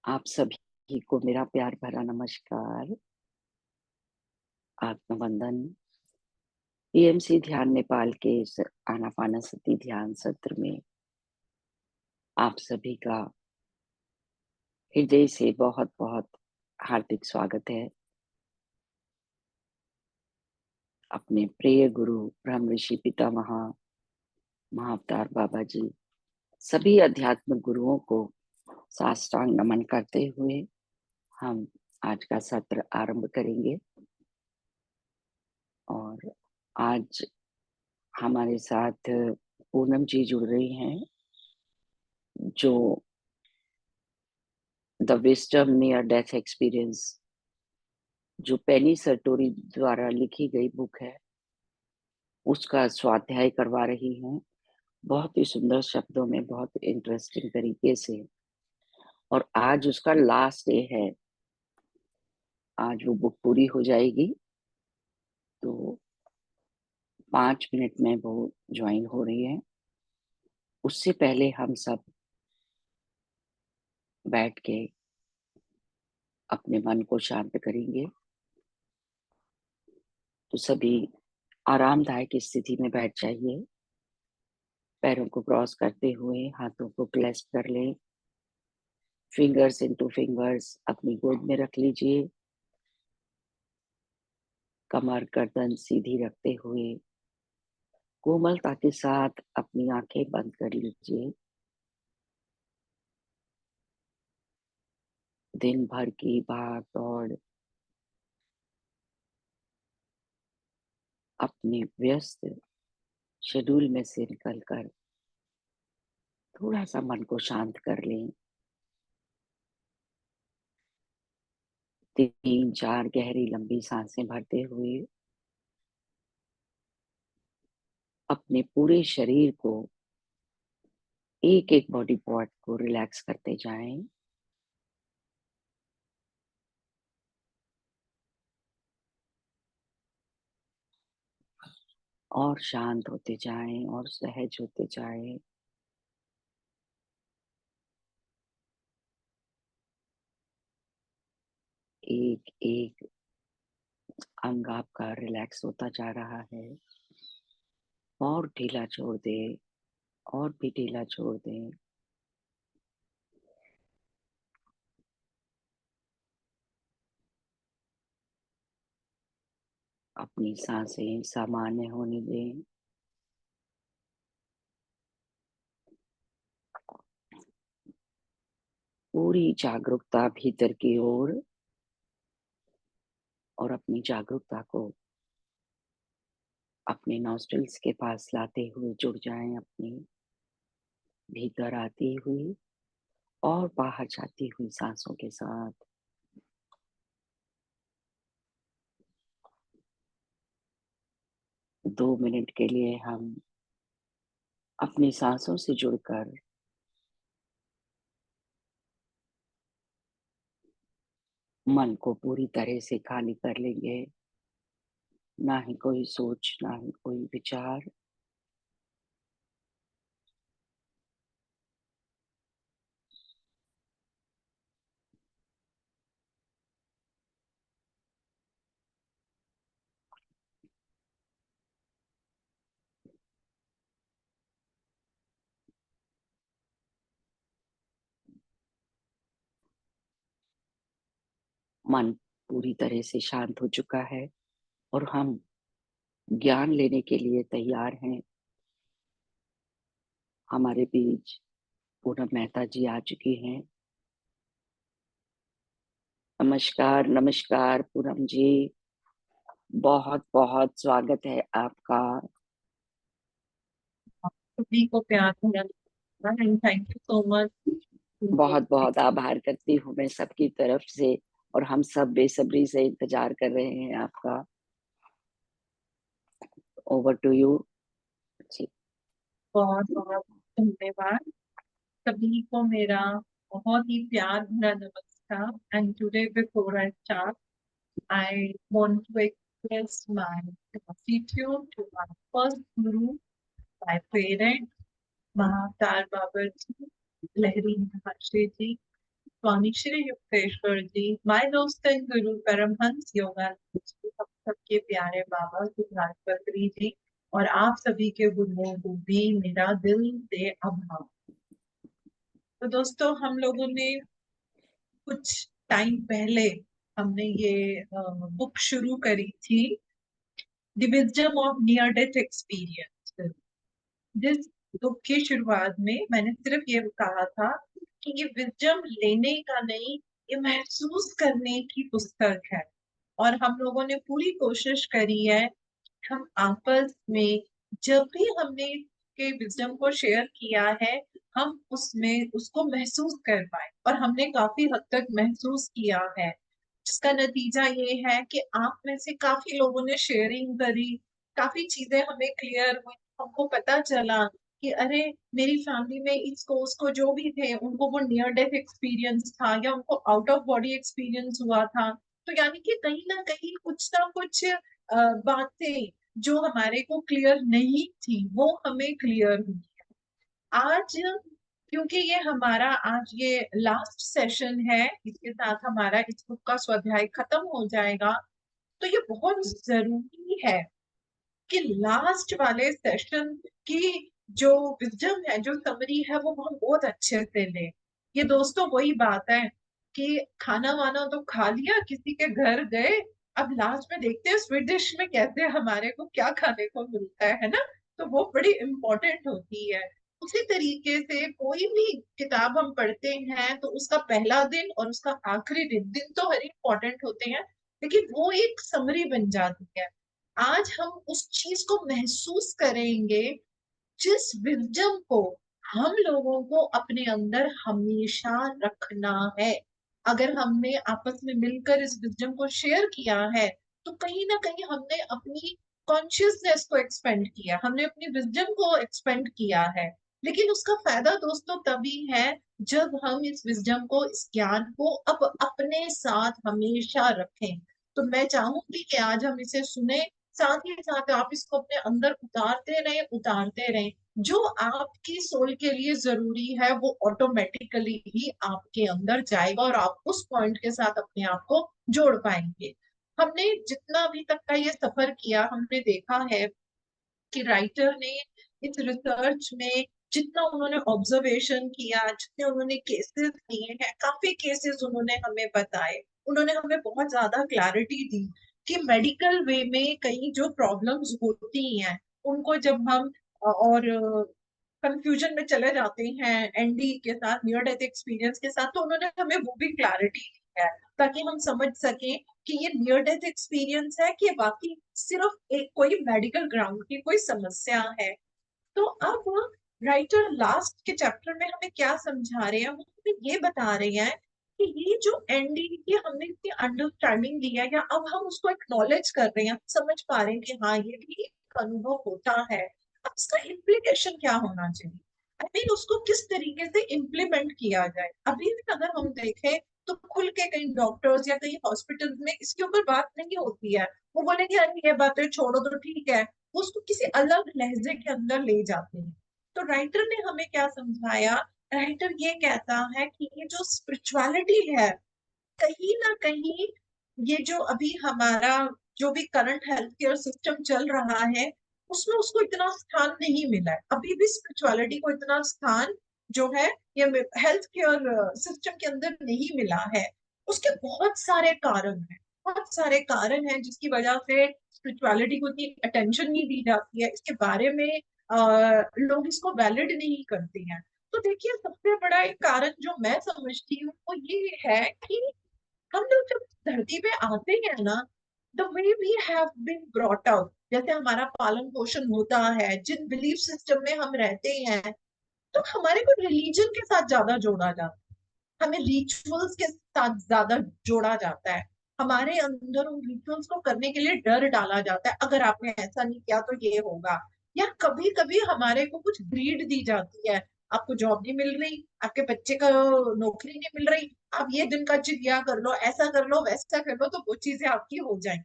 आप सभी को मेरा प्यार भरा नमस्कार, आत्मवंदन। पीएमसी ध्यान नेपाल के इस आनापानसती ध्यान सत्र में आप सभी का हृदय से बहुत-बहुत हार्दिक स्वागत है। अपने प्रिय गुरु ब्रह्म ऋषि पितामह महाअवतार बाबा जी, सभी अध्यात्म गुरुओं को साष्टांग नमन करते हुए हम आज का सत्र आरंभ करेंगे। और आज हमारे साथ पूनम जी जुड़ रही हैं, जो the wisdom near death experience, जो पेनी सर्टोरी द्वारा लिखी गई बुक है, उसका स्वाध्याय करवा रही हैं। बहुत ही सुंदर शब्दों में, बहुत इंटरेस्टिंग तरीके से। और आज उसका लास्ट डे है। आज वो बुक पूरी हो जाएगी, तो 5 मिनट में वो जॉइन हो रही है। उससे पहले हम सब बैठ के अपने मन को शांत करेंगे। तो सभी आरामदायक स्थिति में बैठ जाइए। पैरों को क्रॉस करते हुए हाथों को क्लेस्प कर लें। फिंगर्स इनटू फिंगर्स अपनी गोद में रख लीजिए। कमर गर्दन सीधी रखते हुए कोमलता के साथ अपनी आंखें बंद कर लीजिए। दिन भर की भाग दौड़, अपने व्यस्त शेड्यूल में से निकलकर थोड़ा सा मन को शांत कर लें। 3-4 गहरी लंबी सांसें भरते हुए अपने पूरे शरीर को, एक-एक बॉडी पार्ट को रिलैक्स करते जाएं। और शांत होते जाएं और सहज होते जाएं। एक-एक अंग आपका रिलैक्स होता जा रहा है। और ढीला छोड़ दें, और भी ढीला छोड़ दें। अपनी सांसें सामान्य होने दें। पूरी जागरूकता भीतर की ओर, और अपनी जागरूकता को अपने नॉस्ट्रिल्स के पास लाते हुए जुड़ जाएं, अपनी भीतर आती हुई और बाहर जाती हुई सांसों के साथ। 2 मिनट के लिए हम अपनी सांसों से जुड़कर मन को पूरी तरह से खाली कर लेंगे। ना ही कोई सोच, ना ही कोई विचार। मन पूरी तरह से शांत हो चुका है और हम ज्ञान लेने के लिए तैयार हैं। हमारे बीच पूनम मेहता जी आ चुकी हैं। नमस्कार, नमस्कार पूनम जी। बहुत-बहुत स्वागत है आपका। सभी को प्यार भरा नमस्कार and thank you so much. बहुत-बहुत आभार करती हूँ मैं सबकी तरफ से, और हम सब बेसब्री से इंतज़ार कर रहे हैं आपका। ओवर टू यू जी। बहुत बहुत धन्यवाद। सभी को मेरा बहुत ही प्यार भरा नमस्कार and today before I start I want to express my gratitude to my first guru, my parents, Mahavatar Baba ji, Lahiri Maharshi ji, Swami Shri Yukteswar ji, my दोस्त एंड गुरु परमहंस योगानंद जी, हम सबके प्यारे बाबा सिद्धार्थ पत्री जी और आप सभी के गुरुओं को भी मेरा दिल से आभार। तो दोस्तों, हम लोगों ने कुछ टाइम पहले हमने ये बुक शुरू करी थी, the wisdom of near death experience. जिस बुक की शुरुआत में मैंने सिर्फ ये कहा था कि ये विजडम लेने का नहीं, ये महसूस करने की पुस्तक है। और हम लोगों ने पूरी कोशिश करी है, हम आपस में जब भी हमने के विजडम को शेयर किया है, हम उसमें उसको महसूस कर पाए, और हमने काफी हद तक महसूस किया है, जिसका नतीजा ये है कि आप में से काफी लोगों ने शेयरिंग करी, काफी चीजें हमें क्लियर हुई, हमको पता चला कि अरे, मेरी फैमिली में इसको उसको जो भी थे, उनको वो नियर डेथ एक्सपीरियंस था या उनको आउट ऑफ बॉडी एक्सपीरियंस हुआ था। तो यानी कि कहीं ना कहीं कुछ ना कुछ बातें जो हमारे को क्लियर नहीं थी, वो हमें क्लियर हुई। आज क्योंकि ये हमारा आज ये लास्ट सेशन है, इसके साथ हमारा इस बुक का स्वाध्याय खत्म हो जाएगा, तो ये बहुत जरूरी है कि लास्ट वाले सेशन की जो विजडम है, जो समरी है, वो हम बहुत अच्छे से ले। ये दोस्तों वही बात है कि खाना वाना तो खा लिया, किसी के घर गए, अब लास्ट में देखते हैं स्वीट डिश में कैसे हमारे को क्या खाने को मिलता है ना। तो वो बड़ी इंपॉर्टेंट होती है। उसी तरीके से कोई भी किताब हम पढ़ते हैं तो उसका पहला दिन और उसका आखिरी दिन तो हर इंपॉर्टेंट होते हैं, लेकिन वो एक समरी बन जाती है। आज हम उस चीज को महसूस करेंगे जिस विजडम को हम लोगों को अपने अंदर हमेशा रखना है। अगर हमने आपस में मिलकर इस विजडम को शेयर किया है, तो कहीं ना कहीं हमने अपनी कॉन्शियसनेस को एक्सपेंड किया, हमने अपनी विजडम को एक्सपेंड किया है। लेकिन उसका फायदा दोस्तों तभी है जब हम इस विजडम को, इस ज्ञान को अब अपने साथ हमेशा रखें। तो मैं चाहूंगी कि आज हम इसे सुने, साथ ही साथ आप इसको अपने अंदर उतारते रहें। जो आपकी सोल के लिए जरूरी है वो ऑटोमेटिकली ही आपके अंदर जाएगा और आप उस पॉइंट के साथ अपने आप को जोड़ पाएंगे। हमने जितना अभी तक का ये सफर किया, हमने देखा है कि राइटर ने इस रिसर्च में जितना उन्होंने ऑब्जर्वेशन किया, जितने उन्होंने केसेस लिए हैं, काफी केसेस उन्होंने हमें बताए, उन्होंने हमें बहुत ज्यादा क्लैरिटी दी कि मेडिकल वे में कई जो प्रॉब्लम्स होती हैं, उनको जब हम और कंफ्यूजन में चले जाते हैं एनडी के साथ, नियर डेथ एक्सपीरियंस के साथ, तो उन्होंने हमें वो भी क्लैरिटी दी है ताकि हम समझ सके कि ये नियर डेथ एक्सपीरियंस है कि बाकी सिर्फ एक कोई मेडिकल ग्राउंड की कोई समस्या है। तो अब राइटर लास्ट के चैप्टर में हमें क्या समझा रहे हैं, वो हमें ये बता रहे हैं कि ये जो एनडी की हमने इतनी अंडरस्टैंडिंग दी है, या अब हम उसको एक्नॉलेज कर रहे हैं, हम समझ पा रहे हैं कि हाँ, ये भी एक अनुभव होता है। अब इसका इम्प्लीकेशन क्या होना चाहिए, आई मीन उसको किस तरीके से इम्प्लीमेंट किया जाए। अभी भी अगर हम देखें तो खुल के कई डॉक्टर्स या कई हॉस्पिटल्स में इसके ऊपर बात नहीं होती है। वो बोलेंगे अरे ये बातें छोड़ो तो ठीक है, वो उसको किसी अलग लहजे के अंदर ले जाते हैं। तो राइटर ने हमें क्या समझाया, राइटर ये कहता है कि ये जो स्पिरिचुअलिटी है, कहीं ना कहीं ये जो अभी हमारा जो भी करंट हेल्थ केयर सिस्टम चल रहा है, उसमें उसको इतना स्थान नहीं मिला है। अभी भी स्पिरिचुअलिटी को इतना स्थान जो है ये हेल्थ केयर सिस्टम के अंदर नहीं मिला है। उसके बहुत सारे कारण हैं, बहुत सारे कारण हैं जिसकी वजह से स्पिरिचुअलिटी को इतनी अटेंशन नहीं दी जाती है, इसके बारे में लोग इसको वैलिड नहीं करते हैं। तो देखिए, सबसे बड़ा एक कारण जो मैं समझती हूँ वो ये है कि हम लोग जब धरती पे आते हैं ना, the way we have been brought up, जैसे हमारा पालन पोषण होता है, जिन बिलीफ सिस्टम में हम रहते हैं, तो हमारे को रिलीजन के साथ ज्यादा जोड़ा जाता है, हमें रिचुअल्स के साथ ज्यादा जोड़ा जाता है, हमारे अंदर उन रिचुअल्स को करने के लिए डर डाला जाता है, अगर आपने ऐसा नहीं किया तो ये होगा। या कभी कभी हमारे को कुछ ग्रीड दी जाती है, आपको जॉब नहीं मिल रही, आपके बच्चे का नौकरी नहीं मिल रही, आप ये दिन का चिड़िया कर लो, ऐसा कर लो, वैसा कर लो, तो वो चीजें आपकी हो जाएंगी।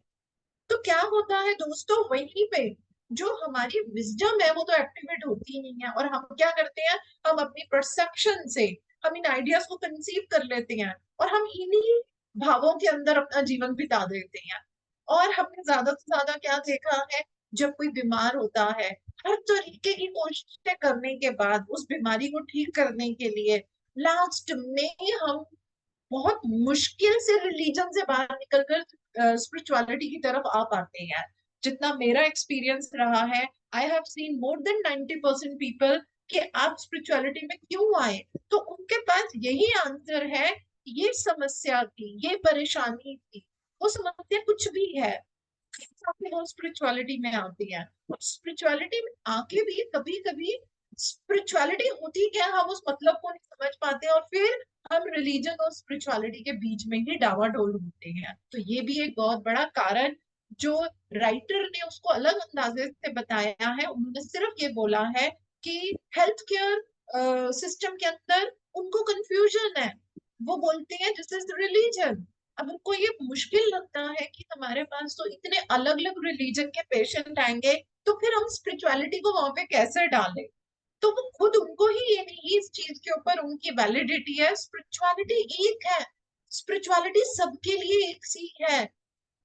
तो क्या होता है दोस्तों, वहीं पे जो हमारी विजडम है वो तो एक्टिवेट होती ही नहीं है, और हम क्या करते हैं, हम अपनी परसेप्शन से, हम इन आइडियाज को कंसीव कर लेते हैं और हम इन्हीं भावों के अंदर अपना जीवन बिता देते हैं। और हमने ज्यादा से ज्यादा क्या देखा है, जब कोई बीमार होता है, हर तरीके की कोशिशें करने के बाद उस बीमारी को ठीक करने के लिए लास्ट में हम बहुत मुश्किल से रिलीजन से बाहर निकलकर स्पिरिचुअलिटी की तरफ आ पाते हैं। जितना मेरा एक्सपीरियंस रहा है, I have seen more than 90% people कि आप स्पिरिचुअलिटी में क्यों आए, तो उनके पास यही आंसर है, ये समस्या थी, ये परेशानी थी, वो समस्या कुछ भी है, वो स्पिरिचुअलिटी में आती है। और स्पिरिचुअलिटी में आके भी कभी कभी स्पिरिचुअलिटी होती क्या, हम उस मतलब को नहीं समझ पाते और फिर हम रिलीजन और स्पिरिचुअलिटी के बीच में ही डावाडोल होते हैं। तो ये भी एक बहुत बड़ा कारण जो राइटर ने उसको अलग अंदाजे से बताया है। उन्होंने सिर्फ ये बोला है कि हेल्थ केयर सिस्टम के अंदर उनको कंफ्यूजन है, वो बोलते हैं दिस इज रिलीजन। अब उनको ये मुश्किल लगता है कि हमारे पास तो इतने अलग अलग रिलीजन के पेशेंट आएंगे, तो फिर हम स्पिरिचुअलिटी को वहां पे कैसे डालें। तो वो खुद उनको ही ये नहीं, इस चीज के ऊपर उनकी वैलिडिटी है, स्पिरिचुअलिटी एक है, स्पिरिचुअलिटी सबके लिए एक सी है।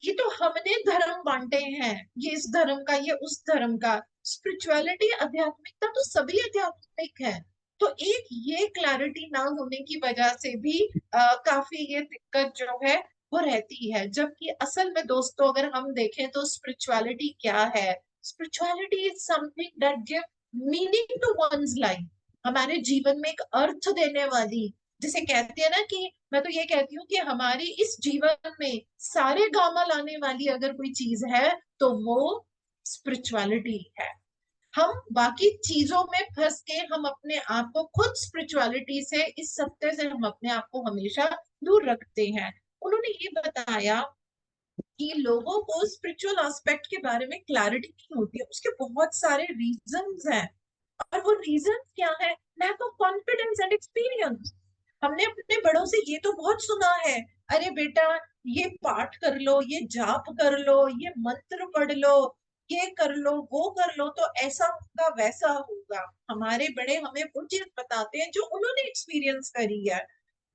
ये तो हमने धर्म बांटे हैं, ये इस धर्म का, ये उस धर्म का, स्पिरिचुअलिटी आध्यात्मिकता तो सभी आध्यात्मिक है। तो एक ये क्लैरिटी ना होने की वजह से भी काफी ये दिक्कत जो है वो रहती है। जबकि असल में दोस्तों अगर हम देखें तो स्पिरिचुअलिटी क्या है, spirituality is something that give meaning to one's life, हमारे जीवन में एक अर्थ देने वाली, जिसे कहते हैं ना कि मैं तो ये कहती हूँ कि हमारी इस जीवन में सारे गामा लाने वाली अगर कोई चीज है तो वो स्पिरिचुअलिटी है। हम बाकी चीजों में फंस के हम अपने आप को खुद स्पिरिचुअलिटी से, इस सत्य से हम अपने आप को हमेशा दूर रखते हैं। उन्होंने ये बताया कि लोगों को स्पिरिचुअल एस्पेक्ट के बारे में क्लैरिटी नहीं होती है, उसके बहुत सारे रीजंस हैं। और वो रीजन क्या है, lack of confidence and experience. हमने अपने बड़ों से ये तो बहुत सुना है, अरे बेटा ये पाठ कर लो, ये जाप कर लो, ये मंत्र पढ़ लो, ये कर लो, वो कर लो तो ऐसा होगा वैसा होगा। हमारे बड़े हमें वो चीज बताते हैं जो उन्होंने एक्सपीरियंस करी है।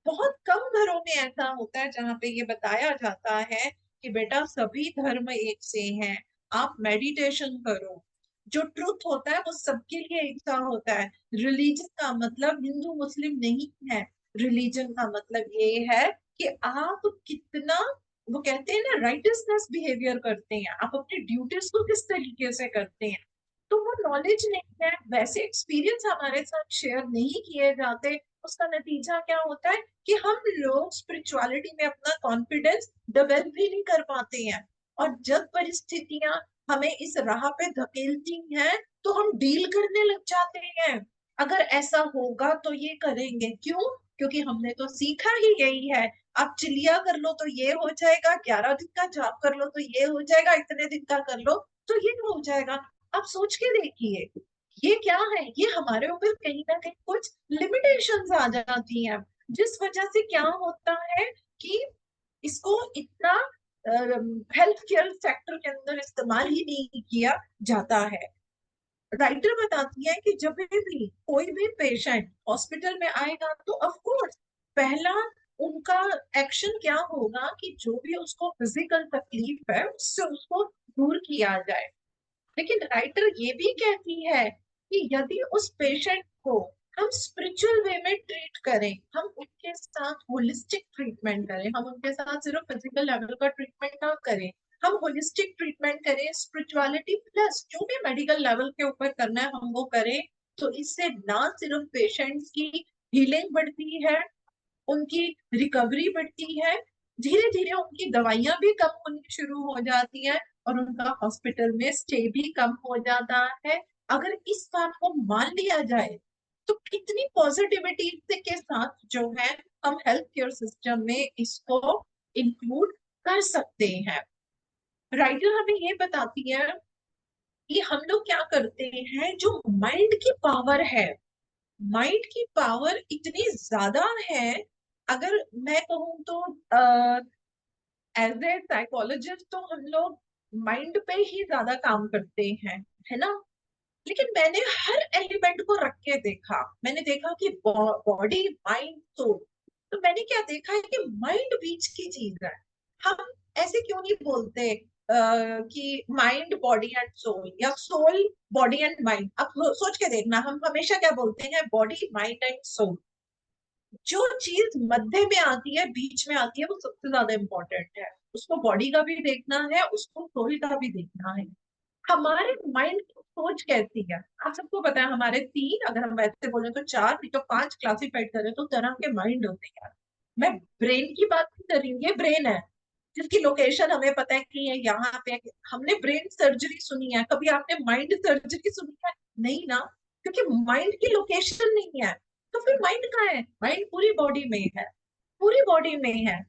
बहुत कम घरों में ऐसा होता है जहाँ पे ये बताया जाता है कि बेटा सभी धर्म एक से हैं, आप मेडिटेशन करो, जो ट्रुथ होता है वो सबके लिए एक सा होता है। रिलीजन का मतलब हिंदू मुस्लिम नहीं है, रिलीजन का मतलब ये है कि आप कितना, वो कहते हैं ना, राइटियसनेस बिहेवियर करते हैं, आप अपनी ड्यूटीज को किस तरीके से करते हैं। तो वो नॉलेज नहीं है, वैसे एक्सपीरियंस हमारे साथ शेयर नहीं किए जाते। उसका नतीजा क्या होता है कि हम लोग स्पिरिचुअलिटी में अपना कॉन्फिडेंस डेवलप भी नहीं कर पाते हैं। और जब परिस्थितियां हमें इस राह पे धकेलती हैं तो हम डील करने लग जाते हैं, अगर ऐसा होगा तो ये करेंगे, क्यों, क्योंकि हमने तो सीखा ही यही है, आप चिलिया कर लो तो ये हो जाएगा, 11 दिन का जाप कर लो तो ये हो जाएगा, इतने दिन का कर लो तो ये हो जाएगा। आप सोच के देखिए ये क्या है, ये हमारे ऊपर कहीं ना कहीं कुछ लिमिटेशंस आ जाती हैं, जिस वजह से क्या होता है कि इसको इतना हेल्थ केयर सेक्टर के अंदर इस्तेमाल ही नहीं किया जाता है। राइटर बताती है कि जब भी कोई भी पेशेंट हॉस्पिटल में आएगा तो ऑफ कोर्स पहला उनका एक्शन क्या होगा कि जो भी उसको फिजिकल तकलीफ है उससे उसको दूर किया जाए। लेकिन राइटर ये भी कहती है कि यदि उस पेशेंट को हम स्पिरिचुअल वे में ट्रीट करें, हम उनके साथ होलिस्टिक ट्रीटमेंट करें, हम उनके साथ सिर्फ फिजिकल लेवल का ट्रीटमेंट ना करें, हम होलिस्टिक ट्रीटमेंट करें, स्पिरिचुअलिटी प्लस जो भी मेडिकल लेवल के ऊपर करना है हम वो करें, तो इससे ना सिर्फ पेशेंट्स की हीलिंग बढ़ती है, उनकी रिकवरी बढ़ती है, धीरे धीरे उनकी दवाइयां भी कम होनी शुरू हो जाती है और उनका हॉस्पिटल में स्टे भी कम हो जाता है। अगर इस बात को मान लिया जाए तो कितनी पॉजिटिविटी के साथ जो है हम हेल्थ केयर सिस्टम में इसको इंक्लूड कर सकते हैं। राइटर हमें ये बताती है कि हम लोग क्या करते हैं, जो माइंड की पावर है, माइंड की पावर इतनी ज्यादा है, अगर मैं कहूँ तो एज ए साइकोलॉजिस्ट तो हम लोग माइंड पे ही ज्यादा काम करते हैं, है ना। लेकिन मैंने हर एलिमेंट को रख के देखा। मैंने देखा कि बॉडी माइंड सोल, तो मैंने क्या देखा है कि माइंड बीच की चीज है। हम ऐसे क्यों नहीं बोलते कि माइंड बॉडी एंड सोल, या सोल बॉडी एंड माइंड। अब सोच के देखना, हम हमेशा क्या बोलते हैं, बॉडी माइंड एंड सोल। जो चीज मध्य में आती है, बीच में आती है, वो सबसे ज्यादा इंपॉर्टेंट है। उसको बॉडी का भी देखना है, उसको सोल का भी देखना है। हमारे माइंड की सोच कैसी है, आप सबको पता है हमारे तीन, अगर हम वैसे बोले तो चार, नहीं तो पांच क्लासिफाइड करें तो तरह के माइंड होते हैं। मैं ब्रेन की बात नहीं कर रही हूँ, ये ब्रेन है जिसकी लोकेशन हमें पता है कि ये यहाँ पे है। हमने ब्रेन सर्जरी सुनी है, कभी आपने माइंड सर्जरी सुनी है? नहीं ना, क्योंकि माइंड की लोकेशन नहीं है। तो फिर माइंड कहाँ है? माइंड पूरी बॉडी में है, पूरी बॉडी में है।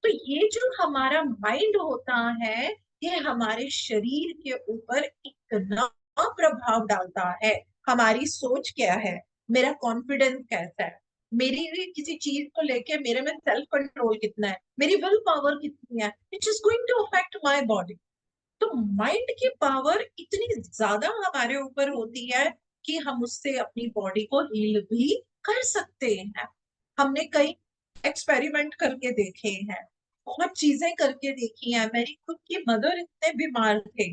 तो ये जो हमारा माइंड होता है, ये हमारे शरीर के ऊपर इतना प्रभाव डालता है। हमारी सोच क्या है, मेरा कॉन्फिडेंस कैसा है, मेरी किसी चीज को लेके मेरे में सेल्फ कंट्रोल कितना है, मेरी विल पावर कितनी है, it is going to affect my body. तो माइंड की पावर इतनी ज्यादा हमारे ऊपर होती है कि हम उससे अपनी बॉडी को हील भी कर सकते हैं। हमने कई एक्सपेरिमेंट करके देखे हैं, बहुत चीजें करके देखी हैं। मेरी खुद की मदर इतने बीमार थे,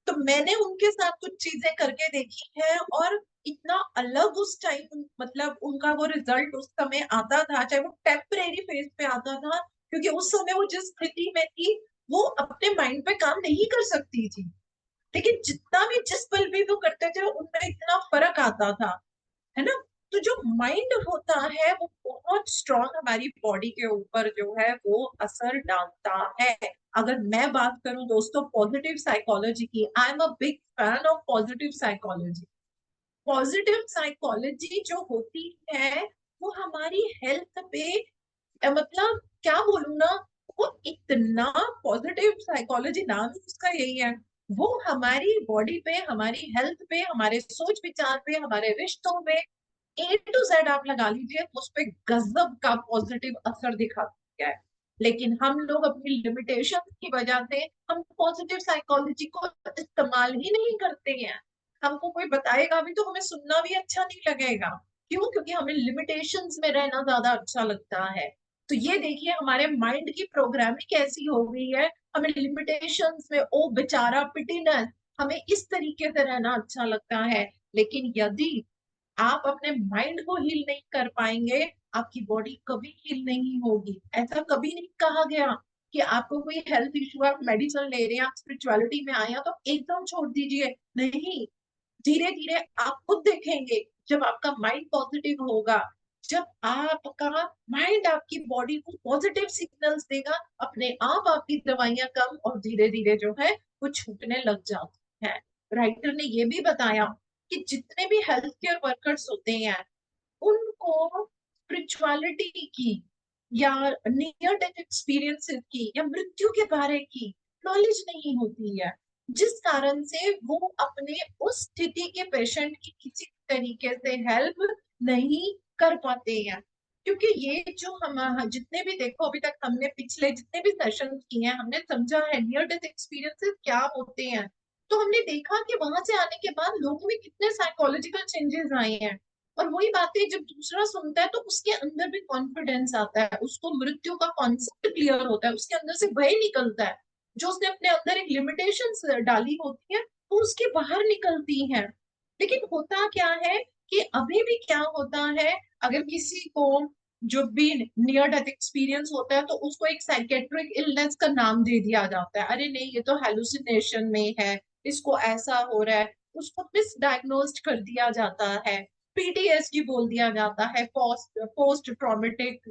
तो मैंने उनके साथ कुछ चीजें करके देखी है, और इतना अलग उस टाइम, मतलब उनका वो रिजल्ट उस समय आता था, चाहे वो टेम्परेरी फेज पे आता था, क्योंकि उस समय वो जिस स्थिति में थी, वो अपने माइंड पे काम नहीं कर सकती थी। लेकिन जितना भी, जिस पल भी वो करते थे, उनमें इतना फर्क आता था, है ना। तो जो माइंड होता है वो बहुत स्ट्रांग हमारी बॉडी के ऊपर जो है वो असर डालता है। अगर मैं बात करूं दोस्तों पॉजिटिव साइकोलॉजी की, I am a big fan of positive psychology. Positive psychology जो होती है वो हमारी हेल्थ पे, मतलब क्या बोलूं ना, वो इतना पॉजिटिव साइकोलॉजी, नाम ही उसका यही है। वो हमारी बॉडी पे, हमारी हेल्थ पे, हमारे सोच विचार पे, हमारे रिश्तों में, A to Z आप लगा लीजिए, उस पे गजब का पॉजिटिव असर दिखाती है। लेकिन हम लोग अपनी लिमिटेशन की वजह से हम पॉजिटिव साइकोलॉजी को इस्तेमाल ही नहीं करते हैं। हमको कोई बताएगा भी तो हमें सुनना भी अच्छा नहीं लगेगा। क्यों? क्योंकि हमें लिमिटेशंस में रहना ज्यादा अच्छा लगता है। तो ये देखिए हमारे माइंड की प्रोग्रामिंग कैसी हो गई है। हमें लिमिटेशंस में, ओ बेचारा, पिटीनेस, हमें इस तरीके से रहना अच्छा लगता है। लेकिन यदि आप अपने माइंड को हील नहीं कर पाएंगे, आपकी बॉडी कभी हील नहीं होगी। ऐसा कभी नहीं कहा गया कि आपको कोई हेल्थ इशू है, आप मेडिसिन ले रहे हैं, आप स्पिरिचुअलिटी में आए हैं तो एकदम छोड़ दीजिए। नहीं, धीरे धीरे आप खुद देखेंगे, जब आपका माइंड पॉजिटिव होगा, जब आपका माइंड आपकी बॉडी को पॉजिटिव सिग्नल्स देगा, अपने आप आपकी दवाइयां कम और धीरे धीरे जो है वो छूटने लग जाती है। राइटर ने ये भी बताया कि जितने भी हेल्थ केयर वर्कर्स होते हैं, उनको स्पिरिचुअलिटी की, या नियर डेथ एक्सपीरियंसेस की, या मृत्यु के बारे की नॉलेज नहीं होती है, जिस कारण से वो अपने उस स्थिति के पेशेंट की किसी तरीके से हेल्प नहीं कर पाते हैं। क्योंकि ये जो हम जितने भी, देखो अभी तक हमने पिछले जितने भी सेशन किए हैं, हमने समझा है नियर डेथ एक्सपीरियंसेस क्या होते हैं। तो हमने देखा कि वहां से आने के बाद लोगों में कितने साइकोलॉजिकल चेंजेस आए हैं। और वही बातें जब दूसरा सुनता है तो उसके अंदर भी कॉन्फिडेंस आता है, उसको मृत्यु का कॉन्सेप्ट क्लियर होता है, उसके अंदर से भय निकलता है। जो उसने अपने अंदर एक लिमिटेशन डाली होती है वो उसके बाहर निकलती है। लेकिन होता क्या है कि अभी भी क्या होता है, अगर किसी को जो भी नियर डेथ एक्सपीरियंस होता है तो उसको एक साइकेट्रिक इलनेस का नाम दे दिया जाता है। अरे नहीं, ये तो हेलुसिनेशन में है, इसको ऐसा हो रहा है, उसको मिसडायग्नोस्ड कर दिया जाता है, PTSD बोल दिया जाता है, पोस्ट पोस्ट ट्रॉमेटिक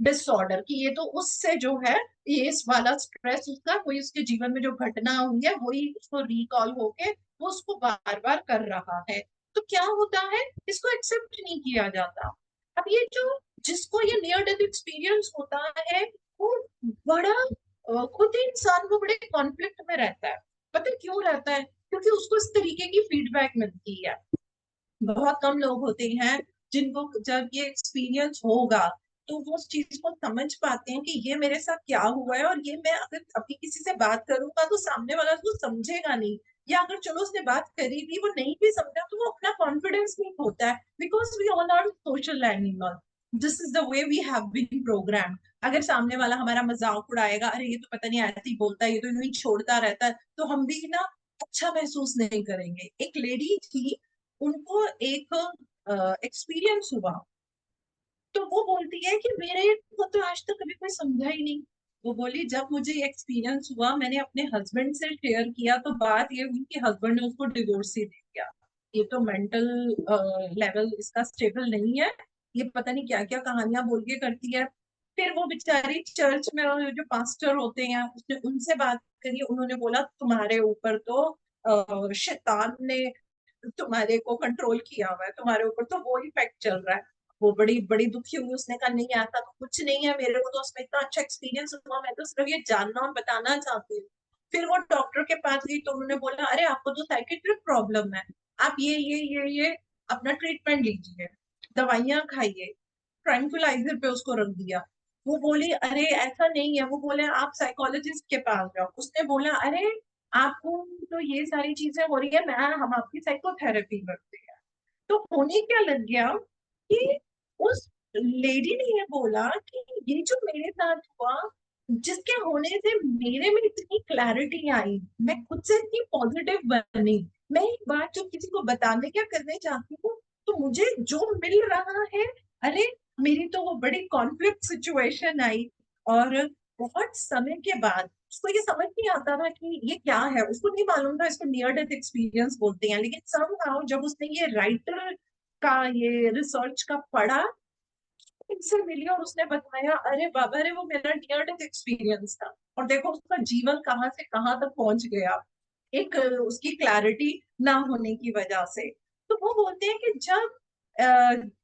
डिसऑर्डर, कि ये तो उससे जो है, ये इस वाला स्ट्रेस, उसका कोई उसके जीवन में जो घटना हुई है वही उसको रिकॉल होके वो उसको बार बार कर रहा है। तो क्या होता है, इसको एक्सेप्ट नहीं किया जाता। अब ये जो, जिसको ये नियर डेथ एक्सपीरियंस होता है, वो बड़ा खुद ही इंसान वो बड़े कॉन्फ्लिक्ट में रहता है। पता है क्यों रहता है? क्योंकि उसको इस तरीके की फीडबैक मिलती है। बहुत कम लोग होते हैं जिनको जब ये एक्सपीरियंस होगा तो वो उस चीज को समझ पाते हैं कि ये मेरे साथ क्या हुआ है, और ये मैं अगर अभी किसी से बात करूंगा तो सामने वाला उसको समझेगा नहीं। या अगर चलो उसने बात करी भी, वो नहीं भी समझा, तो वो अपना कॉन्फिडेंस नहीं होता है, because we all are social animal, this is the way we have been programme. अगर सामने वाला हमारा मजाक उड़ाएगा, अरे ये तो पता नहीं ऐसे ही बोलता है, ये तो यूं ही छोड़ता रहता है, तो हम भी ना अच्छा महसूस नहीं करेंगे। एक लेडी थी, उनको एक एक्सपीरियंस हुआ, तो वो बोलती है कि मेरे को तो आज तक कभी कोई समझा ही नहीं। वो बोली जब मुझे एक्सपीरियंस हुआ, मैंने अपने हस्बैंड से शेयर किया, तो बात ये हुई कि हस्बैंड ने उसको डिवोर्स ही दे दिया। ये तो मेंटल लेवल इसका स्टेबल नहीं है, ये पता नहीं क्या क्या कहानियां बोल के करती है। फिर वो बेचारी चर्च में जो पास्टर होते हैं, उसने उनसे बात करी, उन्होंने बोला तुम्हारे ऊपर तो शैतान ने तुम्हारे को कंट्रोल किया हुआ है, तुम्हारे ऊपर तो वो इफेक्ट चल रहा है। वो बड़ी बड़ी दुखी हुई, उसने कहा नहीं आता तो कुछ नहीं है, मेरे को तो उसमें इतना अच्छा एक्सपीरियंस हुआ, मैं तो सिर्फ ये जानना और बताना चाहती हूँ। फिर वो डॉक्टर के पास गई, तो उन्होंने बोला अरे आपको तो साइकेट्रिक प्रॉब्लम है, आप ये अपना ट्रीटमेंट लीजिए, दवाइयां खाइए। ट्रैंक्विलाइजर पे उसको रख दिया। वो बोली अरे ऐसा नहीं है, वो बोले आप साइकोलॉजिस्ट के पास जाओ। उसने बोला अरे आपको तो ये सारी चीजें हो रही है, मैं हम आपकी साइकोथेरेपी करते हैं। तो होने क्या लग गया कि उस लेडी ने ये बोला कि ये जो मेरे साथ हुआ, जिसके होने से मेरे में इतनी क्लैरिटी आई, मैं खुद से इतनी पॉजिटिव बनी, मैं एक बात जो किसी को बताने क्या करने चाहती हूँ, तो मुझे जो मिल रहा है, अरे मेरी तो वो बड़ी कॉन्फ्लिक्ट सिचुएशन आई। और बहुत समय के बाद उसको ये समझ नहीं आता था कि ये क्या है, उसको नहीं मालूम था इसको नियर डेथ एक्सपीरियंस बोलते हैं, लेकिन समहाउ जब उसने ये राइटर का ये रिसर्च का पढ़ा, इनसे मिली और उसने बताया अरे बाबा रे वो मेरा नियर डेथ एक्सपीरियंस था, और देखो उसका जीवन कहाँ से कहाँ तक पहुंच गया, एक उसकी क्लैरिटी ना होने की वजह से। तो वो बोलते हैं कि जब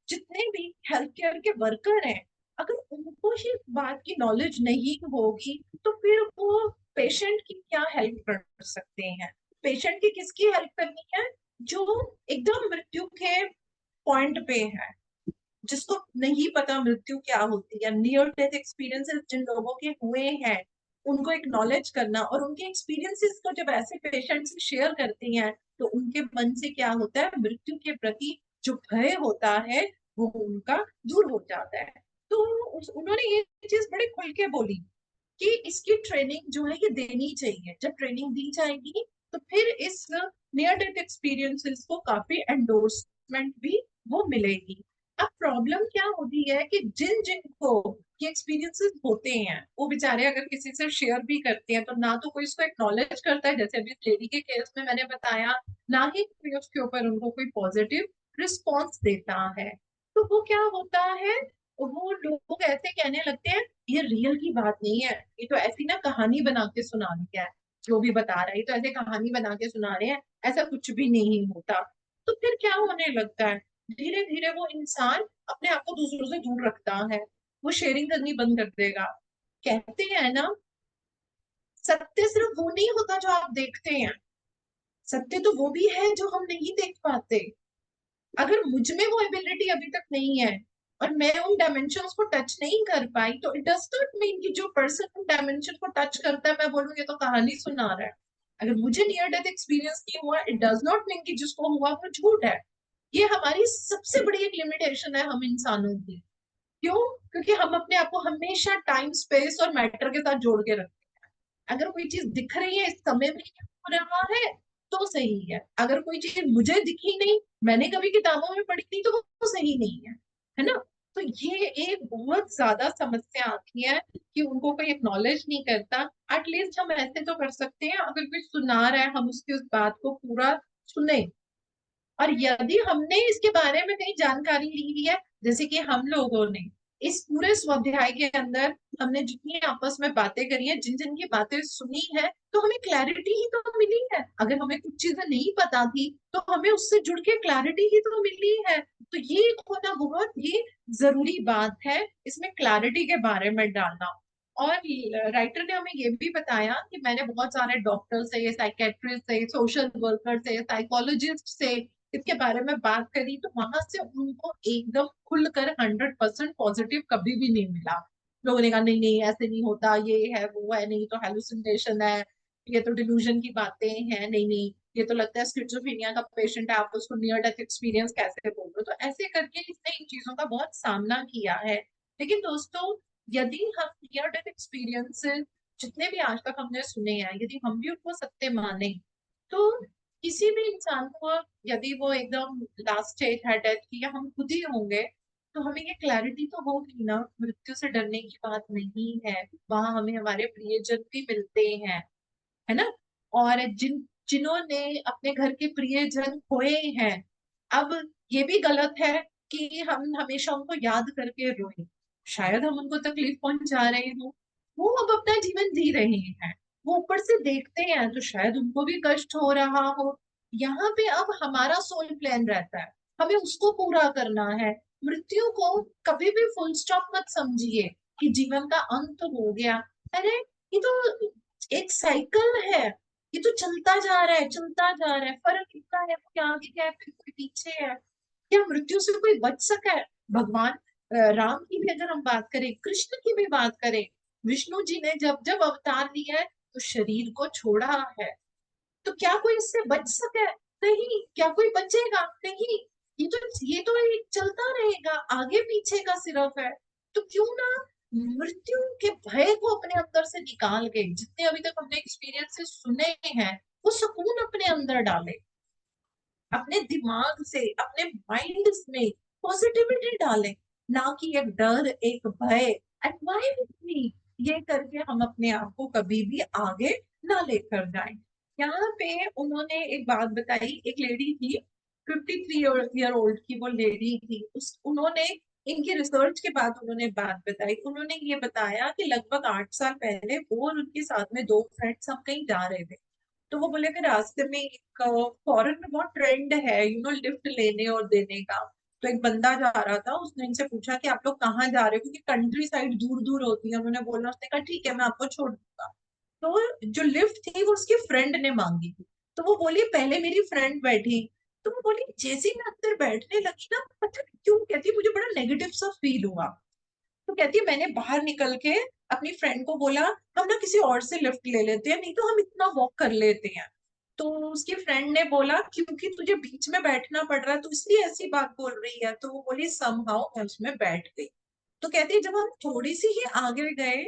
जितने भी हेल्थ केयर के वर्कर हैं, अगर उनको ही इस बात की नॉलेज नहीं होगी, तो फिर वो पेशेंट की क्या हेल्प कर सकते हैं। पेशेंट की किसकी हेल्प करनी है, जो एकदम मृत्यु के पॉइंट पे है, जिसको नहीं पता मृत्यु क्या होती है, नियर डेथ एक्सपीरियंसेस जिन लोगों के हुए हैं, उनको एक्नॉलेज करना, और उनके एक्सपीरियंसेस को जब ऐसे पेशेंट से शेयर करती हैं, तो उनके मन से क्या होता है, मृत्यु के प्रति जो भय होता है वो उनका दूर हो जाता है। तो उन्होंने ये चीज बड़े खुल के बोली कि इसकी ट्रेनिंग जो है ये देनी चाहिए। जब ट्रेनिंग दी जाएगी, तो फिर इस नियर डेथ एक्सपीरियंसेस को काफी एंडोर्समेंट भी वो मिलेगी। अब प्रॉब्लम क्या होती है कि जिन जिनको ये एक्सपीरियंसेस होते हैं, वो बेचारे अगर किसी से शेयर भी करते हैं, तो ना तो कोई इसको एक्नॉलेज करता है, जैसे अभी लेडी के केस में मैंने बताया, ना ही कोई उसके ऊपर उनको कोई पॉजिटिव रिस्पॉन्स देता है। तो वो क्या होता है, वो लोग ऐसे कहने लगते हैं ये रियल की बात नहीं है, ये तो ऐसी ना कहानी बना के सुना दिया है, जो भी बता रहा है ये तो ऐसे कहानी बना के सुना रहे हैं, ऐसा कुछ भी नहीं होता। तो फिर क्या होने लगता है, धीरे धीरे वो इंसान अपने आप को दूसरों से दूर रखता है, वो शेयरिंग करनी बंद कर देगा। कहते हैं ना, सत्य सिर्फ वो नहीं होता जो आप देखते हैं, सत्य तो वो भी है जो हम नहीं देख पाते। अगर मुझ में वो एबिलिटी अभी तक नहीं है, और मैं उन डायमेंशंस को टच नहीं कर पाई, तो इट डज नॉट मीन कि जो पर्सन उन डायमेंशन को टच करता है, मैं बोलूँ ये तो कहानी सुना रहा है। अगर मुझे नियर डेथ एक्सपीरियंस नहीं हुआ, इट डज नॉट मीन कि जिसको हुआ वो झूठ है। ये हमारी सबसे बड़ी एक लिमिटेशन है हम इंसानों की। क्यों? क्योंकि हम अपने आप को हमेशा टाइम स्पेस और मैटर के साथ जोड़ के रखते हैं। अगर कोई चीज दिख रही है, इस समय में ये हो रहा है, तो सही है। अगर कोई चीज मुझे दिखी नहीं, मैंने कभी किताबों में पढ़ी नहीं, तो वो सही नहीं है ना? तो ये एक बहुत ज्यादा समस्या आती है कि उनको कोई एक्नॉलेज नहीं करता। एटलीस्ट हम ऐसे तो कर सकते हैं, अगर कोई सुना रहा है, हम उसकी उस बात को पूरा सुने। और यदि हमने इसके बारे में कहीं जानकारी ली हुई है, जैसे कि हम लोगों ने इस पूरे स्वाध्याय के अंदर हमने जितनी आपस में बातें करी है, जिन जिन की बातें सुनी है, तो हमें क्लैरिटी ही तो मिली है। अगर हमें कुछ चीजें नहीं पता थी, तो हमें उससे जुड़ के क्लैरिटी ही तो मिली है। तो ये होना बहुत ही जरूरी बात है, इसमें क्लैरिटी के बारे में डालना। और राइटर ने हमें ये भी बताया कि मैंने बहुत सारे डॉक्टर से, साइकेट्रिस्ट से, सोशल वर्कर से, साइकोलॉजिस्ट से इसके बारे में बात करी, तो वहां से उनको एकदम खुलकर 100% पॉजिटिव कभी भी नहीं मिला। लोगों ने कहा नहीं नहीं ऐसे नहीं होता, ये है वो है, नहीं तो हेलुसिनेशन है, ये तो डिल्यूजन की बातें हैं, नहीं नहीं ये तो लगता है स्किज़ोफ्रेनिया का पेशेंट है, आप उसको नियर डेथ एक्सपीरियंस कैसे बोल रहे हो। तो ऐसे करके इसने इन चीजों का बहुत सामना किया है। लेकिन दोस्तों, यदि हम नियर डेथ एक्सपीरियंस जितने भी आज तक हमने सुने हैं, यदि हम भी उनको सत्य माने, तो किसी भी इंसान को, यदि वो एकदम लास्ट स्टेज है डेथ की, या हम खुद ही होंगे, तो हमें ये क्लैरिटी तो होगी ना, मृत्यु से डरने की बात नहीं है। वहां हमें हमारे प्रियजन भी मिलते हैं, है ना। और जिन्होंने अपने घर के प्रियजन खोए हैं, अब ये भी गलत है कि हम हमेशा उनको याद करके रोएं। शायद हम उनको तकलीफ पहुंचा रहे हो, वो अब अपना जीवन जी रहे हैं, वो ऊपर से देखते हैं तो शायद उनको भी कष्ट हो रहा हो। यहाँ पे अब हमारा सोल प्लान रहता है, हमें उसको पूरा करना है। मृत्यु को कभी भी फुल स्टॉप मत समझिए कि जीवन का अंत हो गया। अरे, ये तो एक साइकिल है, ये तो चलता जा रहा है, चलता जा रहा है। फर्क इतना है कोई आगे क्या है, फिर कोई पीछे है। क्या मृत्यु से कोई बच सका है? भगवान राम की भी अगर हम बात करें, कृष्ण की भी बात करें, विष्णु जी ने जब जब अवतार लिया है तो शरीर को छोड़ा है। तो क्या कोई इससे बच सका है? नहीं। क्या कोई बचेगा? नहीं। ये तो एक चलता रहेगा, आगे पीछे का सिर्फ है। तो क्यों ना मृत्यु के भय को अपने अंदर से निकाल के, जितने अभी तक हमने एक्सपीरियंसेस सुने हैं, वो सुकून अपने अंदर डाले, अपने दिमाग से, अपने माइंड में पॉजिटिविटी डालें, ना कि एक डर, एक भय, एंड व्हाई विद मी, ये करके हम अपने आप को कभी भी आगे ना लेकर जाएं। यहाँ पे उन्होंने एक बात बताई, एक लेडी थी, 53 ईयर ओल्ड की वो लेडी थी, उस उन्होंने इनकी रिसर्च के बाद उन्होंने बात बताई। उन्होंने ये बताया कि लगभग 8 साल पहले वो और उनके साथ में दो फ्रेंड्स हम कहीं जा रहे थे। तो वो बोले कि रास्ते में एक फॉरेन में बहुत ट्रेंड है लिफ्ट लेने और देने का। तो एक बंदा जा रहा था, उसने इनसे पूछा कि आप लोग कहाँ जा रहे हो, क्योंकि कंट्री साइड दूर दूर होती है। उन्होंने बोला, उसने कहा ठीक है मैं आपको छोड़ दूंगा। तो जो लिफ्ट थी वो उसकी फ्रेंड ने मांगी थी। तो वो बोली पहले मेरी फ्रेंड बैठी। तो वो बोली जैसे ही मैं अंदर बैठने लगी ना, पता नहीं क्यों, कहती मुझे बड़ा नेगेटिव सा फील हुआ। तो कहती है मैंने बाहर निकल के अपनी फ्रेंड को बोला, हम ना किसी और से लिफ्ट ले लेते हैं, नहीं तो हम इतना वॉक कर लेते हैं। तो उसकी फ्रेंड ने बोला क्योंकि तुझे बीच में बैठना पड़ रहा है तो इसलिए ऐसी बात बोल रही है। तो वो बोली समहाउ मैं उसमें बैठ गई। तो कहती है जब हम थोड़ी सी ही आगे गए,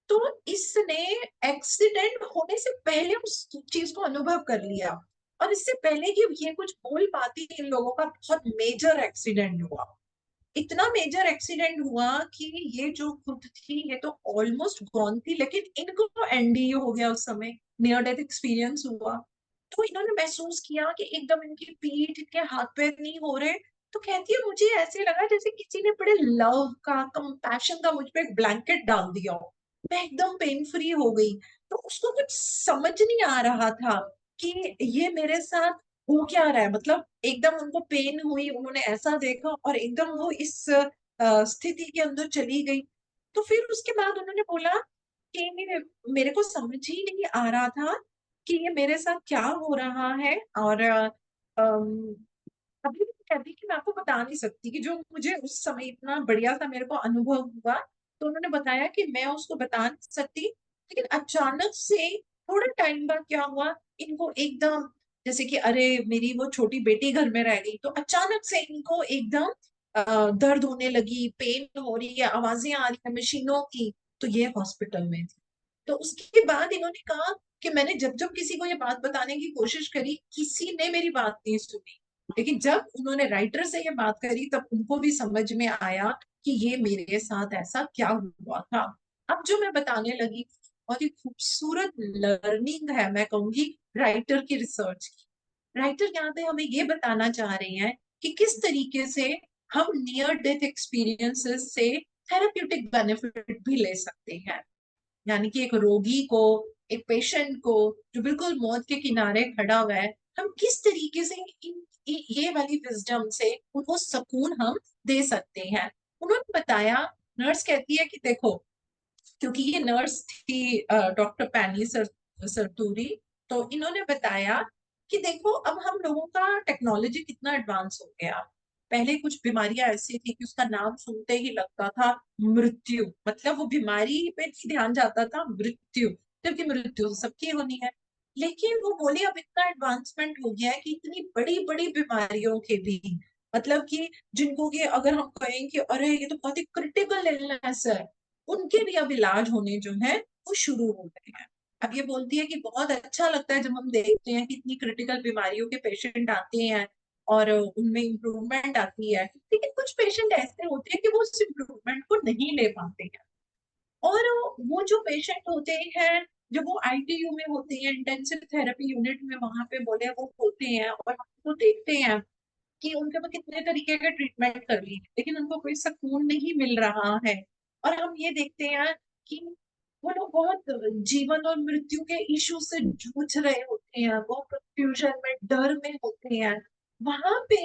तो इसने एक्सीडेंट होने से पहले उस चीज को अनुभव कर लिया। और इससे पहले कि ये कुछ बोल पाती, इन लोगों का बहुत मेजर एक्सीडेंट हुआ। इतना मेजर एक्सीडेंट हुआ कि ये जो खुद थी ये तो ऑलमोस्ट गॉन थी, लेकिन इनको तो एनडीए हो गया, उस समय नियर डेथ एक्सपीरियंस हुआ। तो इन्होंने महसूस किया कि एकदम इनकी पीठ, इनके हाथ पैर नहीं हो रहे। तो कहती है मुझे ऐसे लगा जैसे किसी ने बड़े लव का, कंपैशन का मुझ पे एक ब्लैंकेट डाल दिया हो। मैं एकदम पेन फ्री हो गई। तो उसको कुछ समझ नहीं आ रहा था कि ये मेरे साथ हो क्या रहा है। मतलब एकदम उनको पेन हुई, उन्होंने ऐसा देखा और एकदम वो इस स्थिति के अंदर चली गई। तो फिर उसके बाद उन्होंने बोला कि मेरे को समझ ही नहीं आ रहा था कि ये मेरे साथ क्या हो रहा है। और अभी भी कहती कि मैं आपको बता नहीं सकती कि जो मुझे उस समय इतना बढ़िया सा मेरे को अनुभव हुआ। तो उन्होंने बताया कि मैं उसको बता नहीं सकती, लेकिन अचानक से थोड़ा टाइम बाद क्या हुआ, इनको एकदम जैसे कि अरे मेरी वो छोटी बेटी घर में रह गई, तो अचानक से इनको एकदम दर्द होने लगी, पेन हो रही है, आवाजें आ रही है मशीनों की। तो ये हॉस्पिटल में थी। तो उसके बाद इन्होंने कहा कि मैंने जब जब किसी को ये बात बताने की कोशिश करी, किसी ने मेरी बात नहीं सुनी। लेकिन जब उन्होंने राइटर से ये बात करी तब उनको भी समझ में आया कि ये मेरे साथ ऐसा क्या हुआ था। अब जो मैं बताने लगी, बहुत ही खूबसूरत लर्निंग है, मैं कहूंगी, राइटर की रिसर्च की। राइटर यहाँ पे हमें ये बताना चाह रहे हैं कि किस तरीके से हम नियर डेथ एक्सपीरियंसेस से थेराप्यूटिक बेनिफिट भी ले सकते हैं। यानी कि एक रोगी को, एक पेशेंट को जो बिल्कुल मौत के किनारे खड़ा हुआ है, हम किस तरीके से ये वाली विजडम से उनको सुकून हम दे सकते हैं। उन्होंने बताया, नर्स कहती है कि देखो, क्योंकि ये नर्स थी डॉक्टर पैनी सरतूरी। तो इन्होंने बताया कि देखो अब हम लोगों का टेक्नोलॉजी कितना एडवांस हो गया। पहले कुछ बीमारियां ऐसी थी कि उसका नाम सुनते ही लगता था मृत्यु, मतलब वो बीमारी पे नहीं ध्यान जाता था, मृत्यु, जबकि मृत्यु सबकी होनी है। लेकिन वो बोले अब इतना एडवांसमेंट हो गया है कि इतनी बड़ी बड़ी बीमारियों के भी, मतलब कि जिनको कि अगर हम कहें कि अरे ये तो बहुत ही क्रिटिकल इलनेस है, उनके भी अब इलाज होने जो है वो शुरू हो गए हैं। अब ये बोलती है कि बहुत अच्छा लगता है जब हम देखते हैं कि इतनी क्रिटिकल बीमारियों के पेशेंट आते हैं और उनमें इम्प्रूवमेंट आती है, लेकिन कुछ पेशेंट ऐसे होते हैं कि वो उस इम्प्रूवमेंट को नहीं ले पाते हैं। और वो जो पेशेंट होते हैं, जो वो आईटीयू में होते हैं, इंटेंसिव थेरेपी यूनिट में, वहां पे बोले वो होते हैं और हम तो देखते हैं कि उनके ऊपर कितने तरीके के ट्रीटमेंट कर लिए, लेकिन उनको कोई सुकून नहीं मिल रहा है। और हम ये देखते हैं कि वो लोग बहुत जीवन और मृत्यु के इशू से जूझ रहे होते हैं, वो कंफ्यूजन में, डर में होते हैं। वहां पे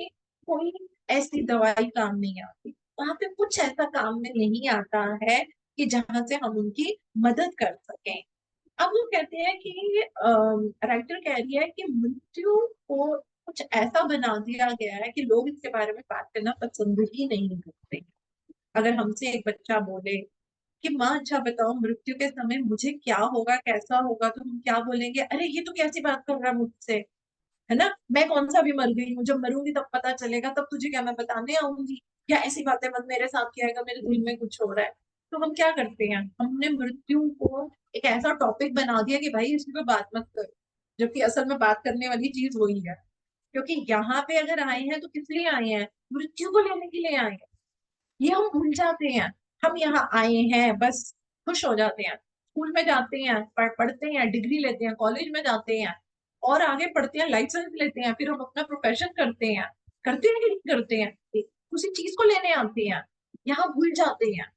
कोई ऐसी दवाई काम नहीं आती, वहां पे कुछ ऐसा काम में नहीं आता है कि जहां से हम उनकी मदद कर सकें। अब वो कहते हैं कि राइटर कह रही है कि मृत्यु को कुछ ऐसा बना दिया गया है कि लोग इसके बारे में बात करना पसंद ही नहीं करते। अगर हमसे एक बच्चा बोले कि माँ अच्छा बताओ मृत्यु के समय मुझे क्या होगा, कैसा होगा, तो हम क्या बोलेंगे? अरे ये तो कैसी बात कर रहा है मुझसे, है ना, मैं कौन सा भी मर गई हूँ, जब मरूंगी तब पता चलेगा, तब तुझे क्या मैं बताने आऊंगी? या ऐसी बातें मत, मेरे साथ क्या आएगा, मेरे दिल में कुछ हो रहा है। तो हम क्या करते हैं, हमने मृत्यु को एक ऐसा टॉपिक बना दिया कि भाई इस पे बात मत करो, जबकि असल में बात करने वाली चीज वही है। क्योंकि यहाँ पे अगर आए हैं तो किस लिए आए हैं? मृत्यु को लेने के लिए आए हैं। ये हम भूल जाते हैं। हम यहाँ आए हैं बस खुश हो जाते हैं, स्कूल में जाते हैं, पढ़ते हैं, डिग्री लेते हैं, कॉलेज में जाते हैं और आगे पढ़ते हैं, लाइसेंस लेते हैं, फिर हम अपना प्रोफेशन करते हैं कि नहीं करते हैं? उसी चीज को लेने आते हैं, यहाँ भूल जाते हैं।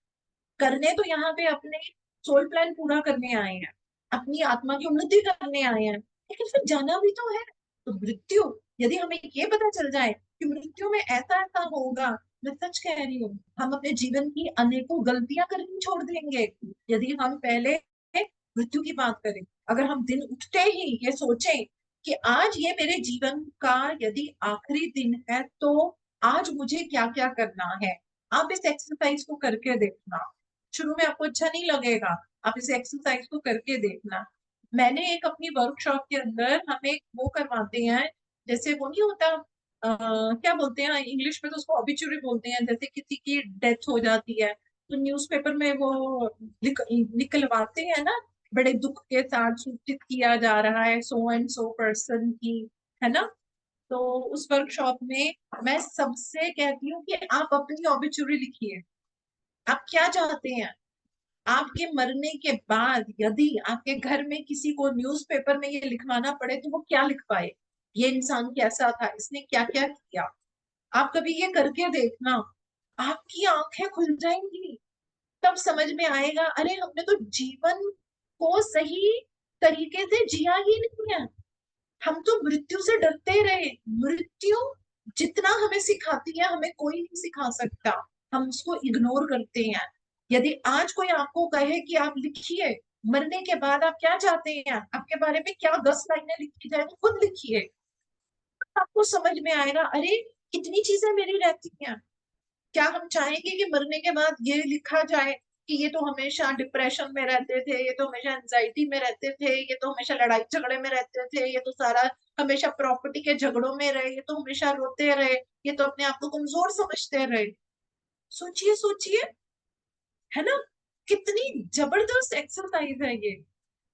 करने तो यहाँ पे अपने सोल प्लान पूरा करने आए हैं, अपनी आत्मा की उन्नति करने आए हैं, लेकिन फिर जाना भी तो है। तो मृत्यु, यदि हमें ये पता चल जाए कि मृत्यु में ऐसा ऐसा होगा, मैं सच कह रही हूँ, हम अपने जीवन की अनेकों गलतियां करनी छोड़ देंगे। यदि हम पहले मृत्यु की बात करें, अगर हम दिन उठते ही ये सोचें कि आज ये मेरे जीवन का यदि आखिरी दिन है तो आज मुझे क्या क्या करना है। आप इस एक्सरसाइज को करके देखना, शुरू में आपको अच्छा नहीं लगेगा, आप इस एक्सरसाइज को करके देखना। मैंने एक अपनी वर्कशॉप के अंदर हम एक वो करवाते हैं, जैसे वो नहीं होता, क्या बोलते हैं इंग्लिश में, तो उसको ऑबिचुरी बोलते हैं, जैसे किसी की डेथ हो जाती है तो न्यूज़पेपर में वो निकलवाते हैं ना, बड़े दुख के साथ सूचित किया जा रहा है सो एंड सो पर्सन की, है ना। तो उस वर्कशॉप में मैं सबसे कहती हूँ कि आप अपनी ऑबिचुरी लिखिए, आप क्या चाहते हैं आपके मरने के बाद, यदि आपके घर में किसी को न्यूज़पेपर में ये लिखवाना पड़े तो वो क्या लिख पाए? ये इंसान कैसा था, इसने क्या क्या किया। आप कभी ये करके देखना, आपकी आंखें खुल जाएंगी, तब समझ में आएगा अरे हमने तो जीवन को सही तरीके से जिया ही नहीं है। हम तो मृत्यु से डरते रहे। मृत्यु जितना हमें सिखाती है हमें कोई नहीं सिखा सकता, हम उसको इग्नोर करते हैं। यदि आज कोई आपको कहे कि आप लिखिए मरने के बाद आप क्या चाहते हैं, आपके बारे में क्या 10 लाइनें लिखी जाए, तो खुद लिखिए, आपको समझ में आएगा अरे कितनी चीजें मेरी रहती हैं। क्या हम चाहेंगे कि मरने के बाद ये लिखा जाए कि ये तो हमेशा डिप्रेशन में रहते थे, ये तो हमेशा एंजाइटी में रहते थे, ये तो हमेशा लड़ाई झगड़े में रहते थे, ये तो सारा हमेशा प्रॉपर्टी के झगड़ों में रहे, ये तो हमेशा रोते रहे, ये तो अपने आप को कमजोर समझते रहे। सोचिए सोचिए, है ना, कितनी जबरदस्त एक्सरसाइज है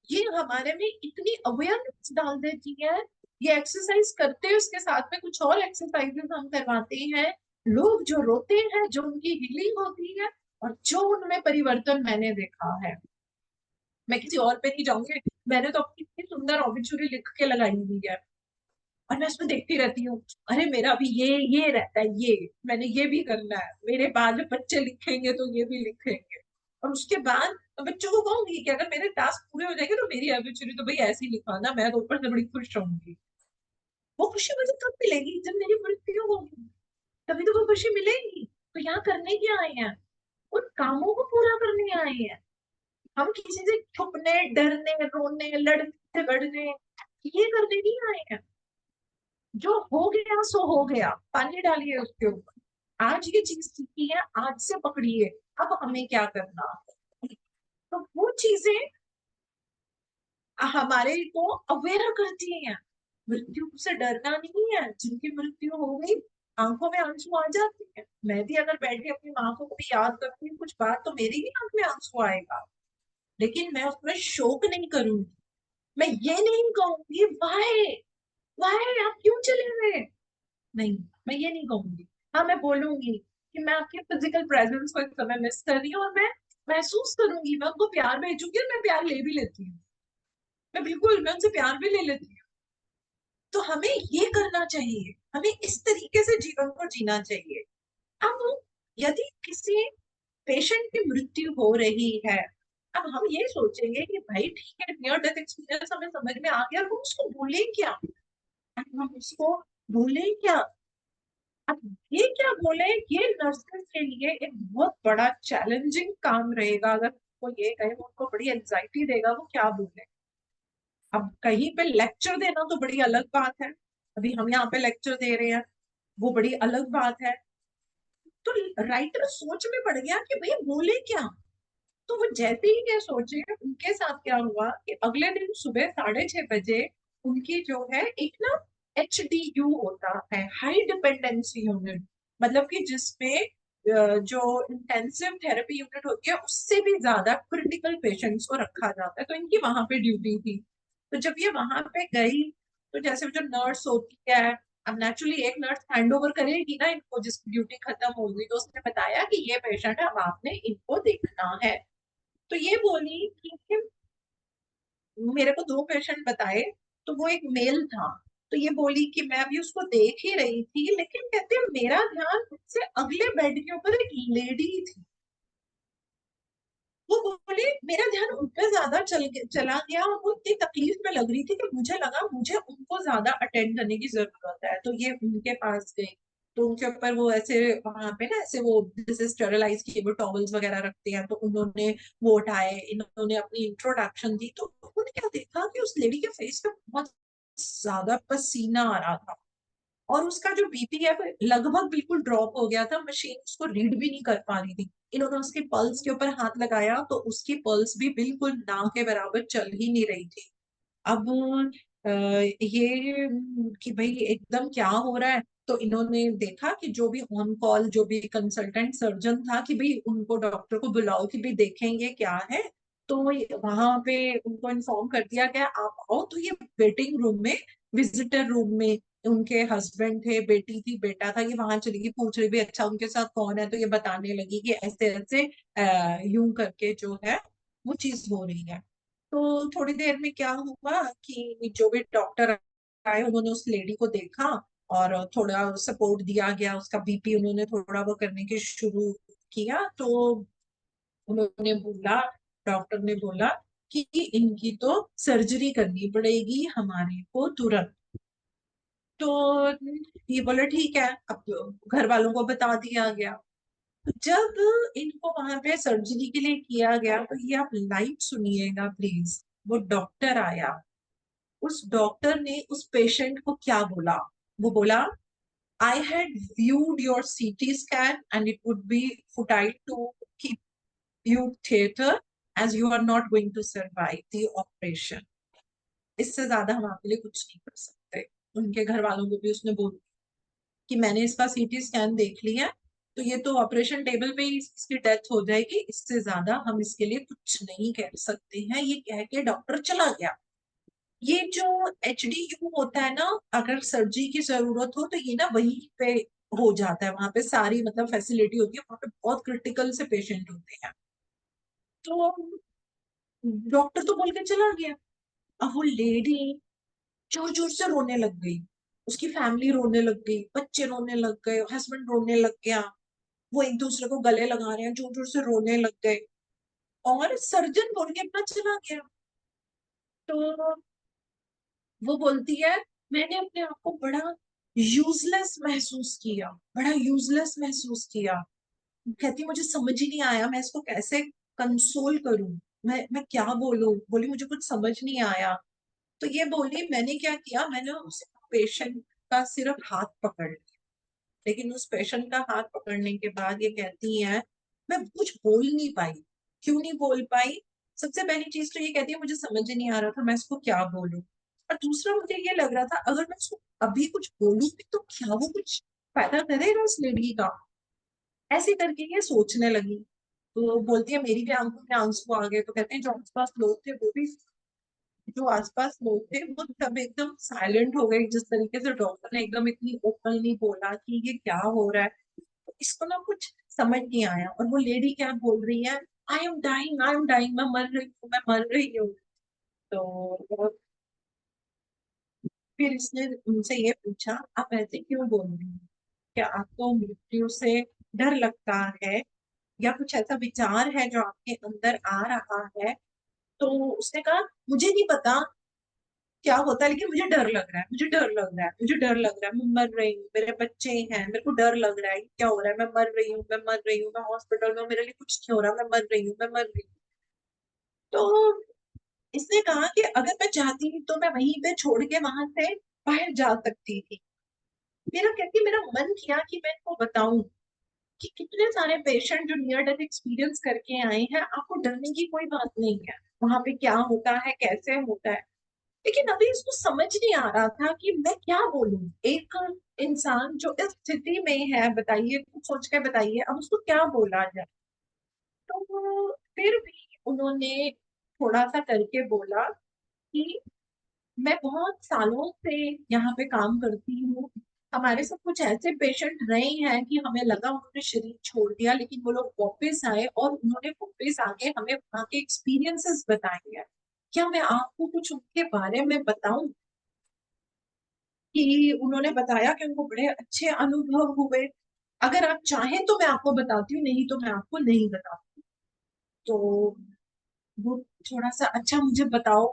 ये हमारे में इतनी अवेयरनेस डाल देती है। ये एक्सरसाइज करते हैं, उसके साथ में कुछ और एक्सरसाइजेस हम करवाते हैं। लोग जो रोते हैं, जो उनकी हीलिंग होती है और जो उनमें परिवर्तन मैंने देखा है, मैं किसी और पे नहीं जाऊंगी, मैंने तो अपनी इतनी सुंदर ऑबिचुरी लिख के लगाई हुई है और मैं उसमें देखती रहती हूँ, अरे मेरा भी ये रहता है, ये मैंने ये भी करना है, मेरे बाद जब बच्चे लिखेंगे तो ये भी लिखेंगे। और उसके बाद बच्चों को कहूंगी कि अगर मेरे टास्क पूरे हो जाएंगे तो मेरी ऑबिचुरी तो भाई ऐसी लिखवाना, मैं तो ऊपर से बड़ी खुश रहूंगी। वो खुशी मुझे कब मिलेगी? जब मेरी मृत्यु होगी, तभी तो वो खुशी मिलेगी। तो यहाँ करने क्या आए हैं? उन कामों को पूरा करने आए हैं। हम किसी से छुपने, डरने, रोने, लड़ने झगड़ने ये करने नहीं आए हैं। जो हो गया सो हो गया, पानी डालिए उसके ऊपर। आज ये चीज सीखी है, आज से पकड़िए, अब हमें क्या करना है। तो वो चीजें हमारे को अवेयर करती हैं। मृत्यु से डरना नहीं है, जिनकी मृत्यु हो गई आंखों में आंसू आ जाते हैं। मैं भी अगर बैठ के अपनी माँ को कभी याद करती हूँ कुछ बात, तो मेरी भी आंख में आंसू आएगा, लेकिन मैं उसमें शोक नहीं करूंगी। मैं ये नहीं कहूंगी वाहे वाहे आप क्यों चले गए, नहीं, मैं ये नहीं कहूंगी। हाँ, मैं बोलूंगी कि मैं आपके फिजिकल प्रेजेंस को इस समय मिस कर रही हूँ, और मैं महसूस करूंगी, मैं उनको प्यार भेजूंगी, और मैं प्यार ले भी लेती हूँ। मैं बिल्कुल, मैं उनसे प्यार भी ले लेती हूँ। तो हमें ये करना चाहिए, हमें इस तरीके से जीवन को जीना चाहिए। अब यदि किसी पेशेंट की मृत्यु हो रही है, अब हम ये सोचेंगे कि भाई ठीक है, नियर डेथ एक्सपीरियंस हमें समझ में आ गया, हम उसको भूलें क्या, हम उसको भूलें क्या। अब ये क्या बोले, ये नर्सेस के लिए एक बहुत बड़ा चैलेंजिंग काम रहेगा। अगर वो ये कहे, वो उनको बड़ी एंजाइटी देगा, वो क्या बोले। अब कहीं पे लेक्चर देना तो बड़ी अलग बात है, अभी हम यहाँ पे लेक्चर दे रहे हैं, वो बड़ी अलग बात है। तो राइटर सोच में पड़ गया कि भाई बोले क्या। तो वो जैसे ही ये सोचे, उनके साथ क्या हुआ कि अगले दिन सुबह 6:30 बजे उनकी जो है एक ना HDU होता है, हाई डिपेंडेंसी यूनिट, मतलब कि जिसमें जो इंटेंसिव थेरेपी यूनिट होती है उससे भी ज्यादा क्रिटिकल पेशेंट्स को रखा जाता है, तो इनकी वहां पे ड्यूटी थी। तो जब ये वहां पे गई, तो जैसे जो नर्स होती है, अब नेचुरली एक नर्स हैंड ओवर करेगी ना इनको, जिसकी ड्यूटी खत्म हो गई, तो उसने बताया कि ये पेशेंट है, अब आपने इनको देखना है। तो ये बोली कि मेरे को 2 पेशेंट बताए, तो वो एक मेल था। तो ये बोली कि मैं अभी उसको देख ही रही थी, लेकिन कहते हैं मेरा ध्यान मुझसे अगले बेड के ऊपर एक लेडी थी। वो बोले मेरा ध्यान उन पे ज्यादा चला गया, और वो इतनी तकलीफ में लग रही थी कि मुझे लगा मुझे उनको ज्यादा अटेंड करने की जरूरत है, तो ये उनके पास गई। तो उनके ऊपर वो ऐसे वहां पे ना ऐसे वो जैसे स्टेरलाइज किए वो टॉवल्स वगैरह रखते हैं, तो उन्होंने वो उठाए, इन्होंने अपनी इंट्रोडक्शन दी, तो उन्होंने क्या देखा कि उस लेडी के फेस पे बहुत ज्यादा पसीना आ रहा था, और उसका जो बीपी है वो लगभग बिल्कुल ड्रॉप हो गया था, मशीन उसको रीड भी नहीं कर पा रही थी। इन्होंने उसके पल्स के ऊपर हाथ लगाया, तो उसकी पल्स भी बिल्कुल ना के बराबर चल ही नहीं रही थी। अब ये कि भाई एकदम क्या हो रहा है, तो इन्होंने देखा कि जो भी ऑन कॉल, जो भी कंसल्टेंट सर्जन था, कि भाई उनको डॉक्टर को बुलाओ कि भाई देखेंगे क्या है। तो वहां पे उनको इन्फॉर्म कर दिया गया आप आओ। तो ये वेटिंग रूम में, विजिटर रूम में उनके हस्बैंड थे, बेटी थी, बेटा था, ये वहां चली गई, पूछ रही भी अच्छा उनके साथ कौन है, तो ये बताने लगी कि ऐसे ऐसे यूं करके जो है वो चीज हो रही है। तो थोड़ी देर में क्या हुआ कि जो भी डॉक्टर आए, उन्होंने उस लेडी को देखा, और थोड़ा सपोर्ट दिया गया, उसका बीपी उन्होंने थोड़ा वो करने के शुरू किया। तो उन्होंने बोला, डॉक्टर ने बोला कि इनकी तो सर्जरी करनी पड़ेगी हमारे को तुरंत। तो ये बोले ठीक है, अब घर वालों को बता दिया गया। तो जब इनको वहां पे सर्जरी के लिए किया गया, तो ये आप लाइव सुनिएगा प्लीज। वो डॉक्टर आया, उस डॉक्टर ने उस पेशेंट को क्या बोला। वो बोला, I had viewed your CT scan and it would be futile to keep you theater as you are not going to survive the operation। इससे ज्यादा हम आपके लिए कुछ नहीं कर सकते। उनके घर वालों को भी उसने बोल कि मैंने इसका CT स्कैन देख लिया है, तो ये तो ऑपरेशन टेबल पे ही इसकी डेथ हो जाएगी, इससे ज्यादा हम इसके लिए कुछ नहीं कह सकते हैं। ये कह के डॉक्टर चला गया। ये जो HDU होता है ना, अगर सर्जरी की जरूरत हो तो ये ना वहीं पे हो जाता है, वहां पे सारी मतलब फैसिलिटी होती है, वहां पे बहुत क्रिटिकल से पेशेंट होते हैं। तो डॉक्टर तो बोल के चला गया। अब वो लेडी जोर जोर से रोने लग गई, उसकी फैमिली रोने लग गई, बच्चे रोने लग गए, हस्बैंड रोने लग गया, वो एक दूसरे को गले लगा रहे हैं, जोर जोर से रोने लग गए, और सर्जन बोल के अपना चला गया। तो वो बोलती है, मैंने अपने आप को बड़ा यूजलेस महसूस किया, बड़ा यूजलेस महसूस किया। कहती मुझे समझ ही नहीं आया मैं इसको कैसे कंसोल करूं, मैं क्या बोलूं, बोली मुझे कुछ समझ नहीं आया। तो ये बोली मैंने क्या किया, मैंने उस पेशेंट का सिर्फ हाथ पकड़ लिया। लेकिन उस पेशेंट का हाथ पकड़ने के बाद ये कहती है, मैं कुछ बोल नहीं पाई। क्यों नहीं बोल पाई, सबसे पहली चीज तो ये कहती है मुझे समझ ही नहीं आ रहा था मैं इसको क्या बोलूं, और दूसरा मुझे ये लग रहा था अगर मैं इसको अभी कुछ बोलूंगी तो क्या वो कुछ फायदा करेगा उस लड़की का। ऐसे करके ये सोचने लगी। तो बोलती है मेरी भी आंखों में आंसू आ गए। तो कहते हैं जो आसपास लोग थे वो भी, जो आसपास लोग थे वो सब एकदम साइलेंट हो गए, जिस तरीके से डॉक्टर ने एकदम इतनी ओपनली बोला कि ये क्या हो रहा है। तो इसको ना कुछ समझ नहीं आया, और वो लेडी क्या बोल रही है, आई एम डाइंग, मैं मर रही हूँ, मैं मर रही हूँ। तो फिर इसने उनसे ये पूछा आप ऐसे क्यों बोल रही हैं, क्या आपको मृत्यु से डर लगता है, या कुछ ऐसा विचार है जो आपके अंदर आ रहा है। तो उसने कहा मुझे नहीं पता क्या होता है, लेकिन मुझे डर लग रहा है, मुझे डर लग रहा है, मुझे डर लग रहा है, मैं मर रही हूँ, मेरे बच्चे हैं, मेरे को डर लग रहा है क्या हो रहा है, मैं मर रही हूँ, मैं मर रही हूँ, मैं हॉस्पिटल में हूँ, मेरे लिए कुछ नहीं हो रहा, मैं मर रही हूँ, मैं मर रही हूँ। तो इसने कहा कि अगर मैं चाहती तो मैं वहीं पे छोड़ के वहां से बाहर जा सकती थी। मेरा मन किया कि मैं इनको बताऊं कि कितने सारे पेशेंट जो नियर डेथ एक्सपीरियंस करके आए हैं, आपको डरने की कोई बात नहीं है, वहां पे क्या होता है कैसे होता है। लेकिन अभी इसको समझ नहीं आ रहा था कि मैं क्या बोलूं। एक इंसान जो इस स्थिति में है, बताइए, कुछ सोच के बताइए, अब उसको क्या बोला जाए। तो फिर भी उन्होंने थोड़ा सा करके बोला कि मैं बहुत सालों से यहाँ पे काम करती हूँ, हमारे साथ कुछ ऐसे पेशेंट रहे हैं कि हमें लगा उन्होंने शरीर छोड़ दिया, लेकिन वो लोग वापस आए और उन्होंने वापस आके हमें वहाँ के एक्सपीरियंसेस बताए हैं। क्या मैं आपको कुछ उनके बारे में बताऊं कि उन्होंने बताया कि उनको बड़े अच्छे अनुभव हुए। अगर आप चाहें तो मैं आपको बताती हूँ, नहीं तो मैं आपको नहीं बताती। तो वो थोड़ा सा अच्छा मुझे बताओ।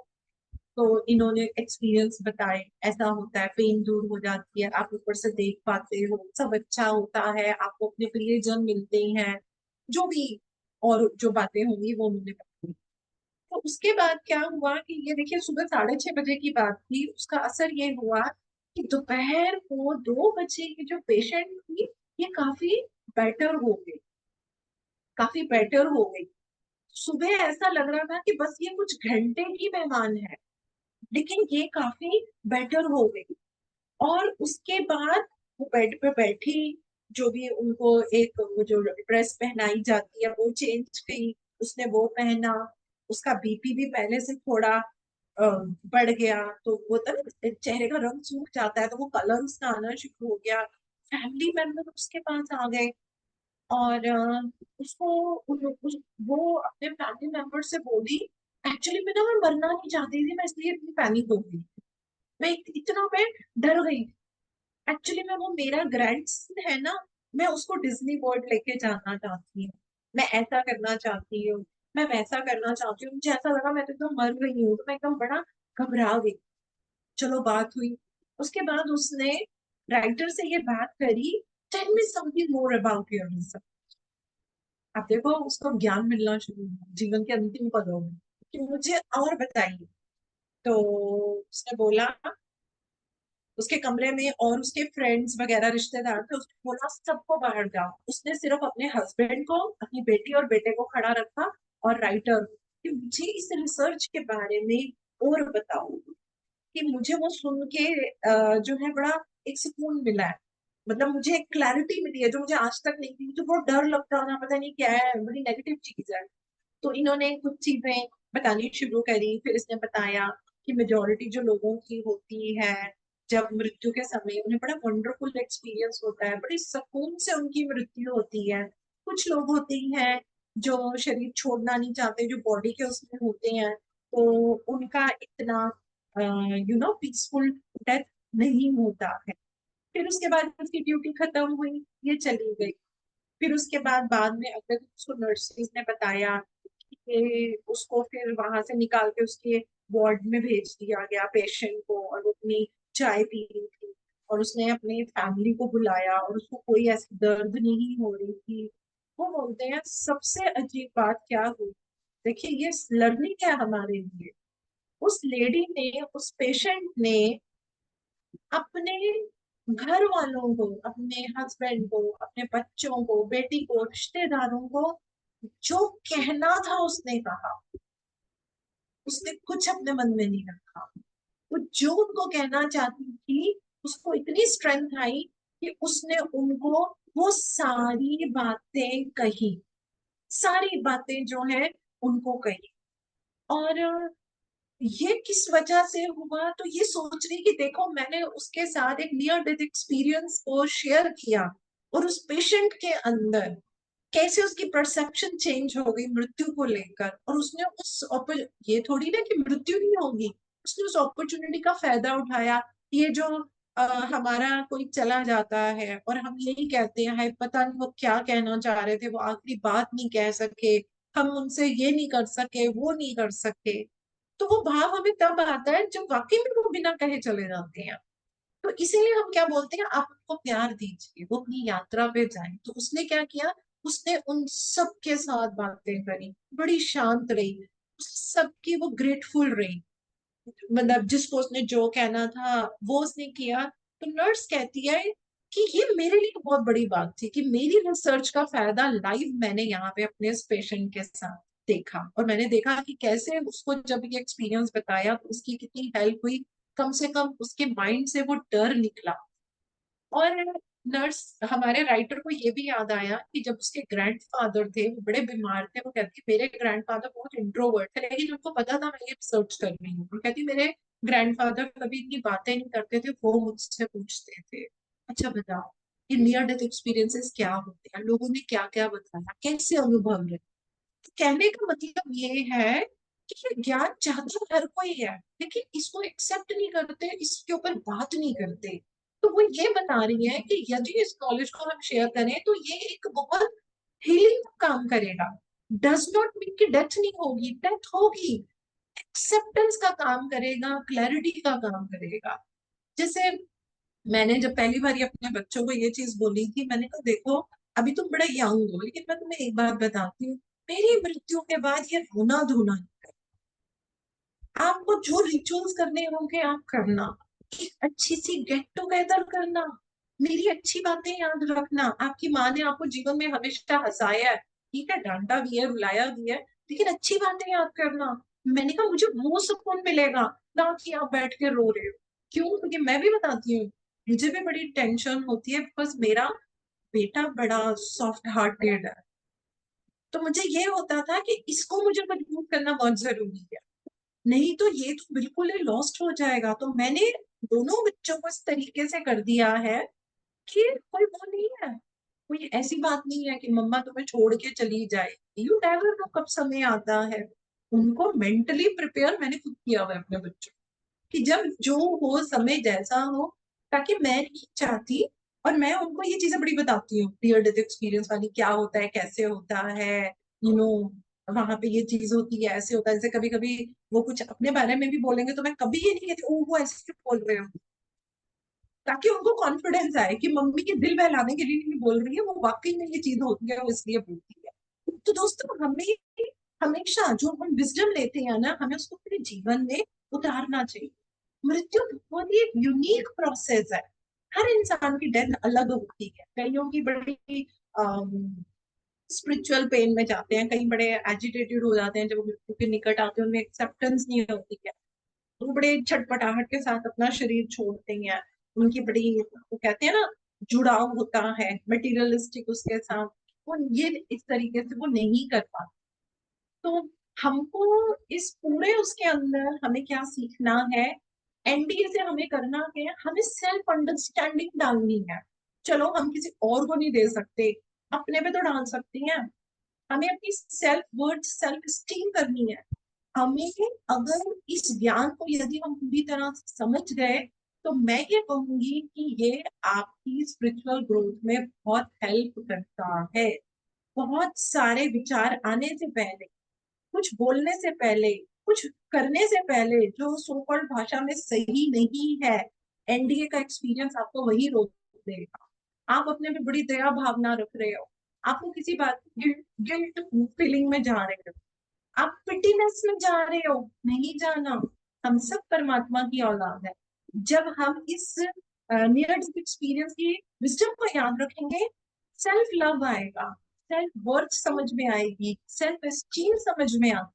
तो इन्होंने एक्सपीरियंस बताए, ऐसा होता है, पेन दूर हो जाती है, आप ऊपर से देख पाते हो, सब अच्छा होता है, आपको अपने प्रियजन मिलते हैं, जो भी और जो बातें होंगी वो उन्होंने बताई। तो उसके बाद क्या हुआ कि ये देखिए सुबह 6:30 बजे की बात थी, उसका असर ये हुआ कि दोपहर को 2 बजे की जो पेशेंट थी ये बेटर हो गई काफी बेटर हो गई। सुबह ऐसा लग रहा था कि बस ये कुछ घंटे की मेहमान है, लेकिन ये काफी बेटर हो गई। और उसके बाद वो बेड पे बैठी, जो भी उनको एक वो जो ड्रेस पहनाई जाती है वो चेंज की, उसने वो पहना। उसका बीपी भी पहले से थोड़ा बढ़ गया, तो वो तब चेहरे का रंग सूख जाता है तो वो कलर उसका आना शुरू हो गया। फैमिली मेंबर उसके पास आ गए, और उसको वो अपने फैमिली मेंबर से बोली, एक्चुअली मैं मरना नहीं चाहती थी, मैं इसलिए इतनी पैनिक हो गई, इतना मैं डर गई। एक्चुअली मैं वो मेरा ग्रैंडसन है ना, मैं उसको डिज्नी वर्ल्ड लेके जाना चाहती हूँ, मैं ऐसा करना चाहती हूँ, मैं वैसा करना चाहती हूँ, मुझे ऐसा लगा मैं तो एकदम मर रही हूँ, तो मैं एकदम बड़ा घबरा गई। चलो बात हुई। उसके बाद उसने राइटर से ये बात करी, tell me something more about your research. अब देखो उसको ज्ञान मिलना शुरू हुआ जीवन के अंतिम पदों में कि मुझे और बताइए। तो उसने बोला, उसके कमरे में और उसके फ्रेंड्स वगैरह रिश्तेदार थे, उसने बोला सबको बाहर जाओ। उसने सिर्फ अपने हस्बैंड को, अपनी बेटी और बेटे को खड़ा रखा, और राइटर कि मुझे इस रिसर्च के बारे में और बताओ। कि मुझे वो सुन के जो है बड़ा एक सुकून मिला है, मतलब मुझे एक क्लैरिटी मिली है जो मुझे आज तक नहीं थी। मुझे बहुत डर लगता था, पता नहीं क्या है, बड़ी नेगेटिव चीज है। तो इन्होंने कुछ चीजें बतानी शुरू करी, फिर इसने बताया कि मेजोरिटी जो लोगों की होती है, जब मृत्यु के समय उन्हें बड़ा वंडरफुल एक्सपीरियंस होता है, बड़ी सुकून से उनकी मृत्यु होती है। कुछ लोग होते हैं जो शरीर छोड़ना नहीं चाहते, जो बॉडी के उसमें होते हैं, तो उनका इतना पीसफुल डेथ नहीं होता है। फिर उसके बाद उसकी ड्यूटी खत्म हुई, ये चली गई। फिर उसके बाद में अगर उसको नर्सिस ने बताया कि उसको फिर वहां से निकाल के उसके वार्ड में भेज दिया गया पेशेंट को, और वो अपनी चाय पी रही थी, और उसने अपनी फैमिली को बुलाया और उसको कोई ऐसी दर्द नहीं हो रही थी। वो बोलते हैं सबसे अजीब बात क्या हुई, देखिए ये लर्निंग है हमारे लिए। उस लेडी ने, उस पेशेंट ने अपने घर वालों को, अपने हस्बैंड को, अपने बच्चों को, बेटी को, रिश्तेदारों को जो कहना था उसने कहा। उसने कुछ अपने मन में नहीं रखा। वो जो उनको कहना चाहती थी, उसको इतनी स्ट्रेंथ आई कि उसने उनको वो सारी बातें कही, सारी बातें जो है उनको कही। और ये किस वजह से हुआ, तो ये सोच रही कि देखो मैंने उसके साथ एक नियर डेथ एक्सपीरियंस को शेयर किया, और उस पेशेंट के अंदर कैसे उसकी परसेप्शन चेंज हो गई मृत्यु को लेकर, और उसने ये थोड़ी ना कि मृत्यु नहीं होगी, उसने उस अपॉर्चुनिटी का फायदा उठाया। ये जो हमारा कोई चला जाता है और हम यही कहते हैं, हाय पता नहीं वो क्या कहना चाह रहे थे, वो आखिरी बात नहीं कह सके, हम उनसे ये नहीं कर सके, वो नहीं कर सके। तो वो भाव हमें तब आता है जब वाकई में वो बिना कहे चले जाते हैं। तो इसीलिए हम क्या बोलते हैं, आप उनको प्यार दीजिए, वो अपनी यात्रा पे जाए। तो उसने क्या किया, उसने उन सब के साथ बातें करी, बड़ी शांत रही, सबकी वो ग्रेटफुल रही, मतलब जिसको उसने जो कहना था वो उसने किया। तो नर्स कहती है कि ये मेरे लिए बहुत बड़ी बात थी कि मेरी रिसर्च का फायदा लाइव मैंने यहाँ पे अपने इस पेशेंट के साथ देखा, और मैंने देखा कि कैसे उसको जब ये एक्सपीरियंस बताया तो उसकी कितनी हेल्प हुई, कम से कम उसके माइंड से वो डर निकला। और नर्स, हमारे राइटर को ये भी याद आया कि जब उसके ग्रैंडफादर थे, वो बड़े बीमार थे, वो कहती मेरे ग्रैंडफादर बहुत इंट्रोवर्ट थे, लेकिन उनको पता था मैं ये रिसर्च कर रही हूँ। वो कहती मेरे ग्रैंडफादर कभी इतनी बातें नहीं करते थे, वो मुझसे पूछते थे, अच्छा बताओ ये नियर डेथ एक्सपीरियंसेस क्या होते हैं, लोगों ने क्या क्या बताया, कैसे अनुभव रहे। तो कहने का मतलब ये है कि ये ज्ञान चाहता हर कोई है, लेकिन इसको एक्सेप्ट नहीं करते, इसके ऊपर बात नहीं करते। तो वो ये बता रही है कि यदि इस नॉलेज को हम शेयर करें तो ये एक बहुत हीलिंग काम करेगा। डज नॉट मीन कि डेथ नहीं होगी, डेथ होगी, एक्सेप्टेंस का काम करेगा, क्लैरिटी का काम करेगा। जैसे मैंने जब पहली बार अपने बच्चों को ये चीज बोली थी, मैंने कहा देखो अभी तुम बड़ा यंग हो, लेकिन मैं तुम्हें एक बात बताती हूँ, मेरी मृत्यु के बाद ये रोना धोना नहीं है। आपको जो रिचुअल्स करने होंगे आप करना, एक अच्छी सी गेट टुगेदर करना, मेरी अच्छी बातें याद रखना। आपकी माँ ने आपको जीवन में हमेशा हंसाया है, ठीक है, डांटा भी है, रुलाया भी है, लेकिन अच्छी बातें याद करना। मैंने कहा मुझे वो सुकून मिलेगा ना कि आप बैठ के रो रहे हो। क्यों? क्योंकि मैं भी बताती हूँ, मुझे भी बड़ी टेंशन होती है, बिकॉज मेरा बेटा बड़ा सॉफ्ट हार्टेड है। तो मुझे ये होता था कि इसको मुझे मजबूत करना बहुत जरूरी है, नहीं तो ये तो बिल्कुल ही लॉस्ट हो जाएगा। तो मैंने दोनों बच्चों को इस तरीके से कर दिया है कि कोई वो नहीं है, कोई ऐसी बात नहीं है कि मम्मा तुम्हें छोड़ के चली जाए, यू नेवर नो कब समय आता है। उनको मेंटली प्रिपेयर मैंने खुद किया हुआ है अपने बच्चों कि जब जो हो, समय जैसा हो, ताकि मैं नहीं चाहती। और मैं उनको ये चीजें बड़ी बताती हूँ, नियर डेथ एक्सपीरियंस वाली क्या होता है, कैसे होता है, वहां पे ये चीज होती है, ऐसे होता है। जैसे कभी कभी वो कुछ अपने बारे में भी बोलेंगे तो मैं कभी ये नहीं कहती ओ वो ऐसे क्यों बोल रहे हो, ताकि उनको कॉन्फिडेंस आए कि मम्मी के दिल बहलाने के लिए नहीं बोल रही है, वो वाकई में ये चीज होती है, वो इसलिए बोलती है। तो दोस्तों हमें हमेशा जो हम विजडम लेते हैं ना, हमें उसको अपने जीवन में उतारना चाहिए। मृत्यु बहुत ही यूनिक प्रोसेस है, हर इंसान की डेथ अलग होती है। कईयों की बड़ी स्पिरिचुअल पेन में जाते हैं, कई बड़े एजिटेटेड हो जाते हैं जब वो मृत्यु के निकट आते हैं, उनमें एक्सेप्टेंस नहीं होती है, वो बड़े छटपटाहट के साथ अपना शरीर छोड़ते हैं। उनकी बड़ी, वो कहते हैं ना, जुड़ाव होता है मटेरियलिस्टिक उसके साथ, वो ये इस तरीके से वो नहीं कर पाते। तो हमको इस पूरे उसके अंदर हमें क्या सीखना है, एनडीए से हमें करना है, हमें सेल्फ अंडरस्टैंडिंग डालनी है। चलो हम किसी और को नहीं दे सकते, अपने पे तो डाल सकते हैं। हमें अपनी सेल्फ वर्थ, सेल्फ स्टीम करनी है। हमें, अगर इस ज्ञान को यदि हम पूरी तरह से समझ गए, तो मैं ये कहूंगी कि ये आपकी स्पिरिचुअल ग्रोथ में बहुत हेल्प करता है। बहुत सारे विचार आने से पहले, कुछ बोलने से पहले, कुछ करने से पहले जो सो कॉल्ड भाषा में सही नहीं है, एनडीए का एक्सपीरियंस आपको वही रोक देगा। आप अपने में बड़ी दया भावना रख रहे हो, आपको किसी बात गिल्ट फीलिंग में जा रहे हो, आप पिटीनेस में जा रहे हो, नहीं जाना। हम सब परमात्मा की औलाद है। जब हम इस नियर डेथ एक्सपीरियंस की विजडम को याद रखेंगे, सेल्फ लव आएगा, सेल्फ वर्थ समझ में आएगी, सेल्फ एस्टीम समझ में आएगी।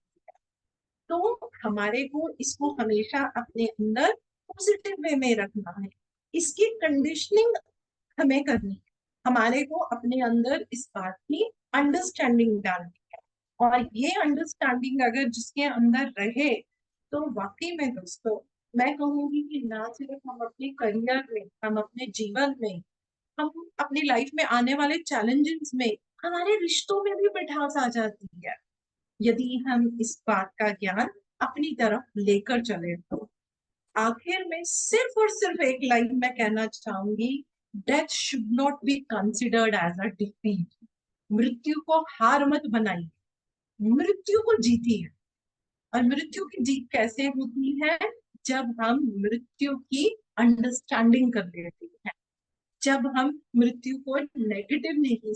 तो हमारे को इसको हमेशा अपने अंदर पॉजिटिव वे में रखना है, इसकी कंडीशनिंग हमें करनी है, हमारे को अपने अंदर इस बात की अंडरस्टैंडिंग डालनी है। और ये अंडरस्टैंडिंग अगर जिसके अंदर रहे तो वाकई में दोस्तों मैं कहूंगी कि ना सिर्फ हम अपने करियर में, हम अपने जीवन में, हम अपनी लाइफ में आने वाले चैलेंजेस में, हमारे रिश्तों में भी मिठास आ जाती है यदि हम इस बात का ज्ञान अपनी तरफ लेकर चले तो। आखिर में सिर्फ और सिर्फ एक लाइन मैं कहना चाहूंगी, death should not be considered as a defeat. मृत्यु को हार मत बनाइए, मृत्यु को जीती है। और मृत्यु की जीत कैसे होती है? जब हम मृत्यु की अंडरस्टैंडिंग कर लेते हैं, जब हम मृत्यु को नेगेटिव नहीं।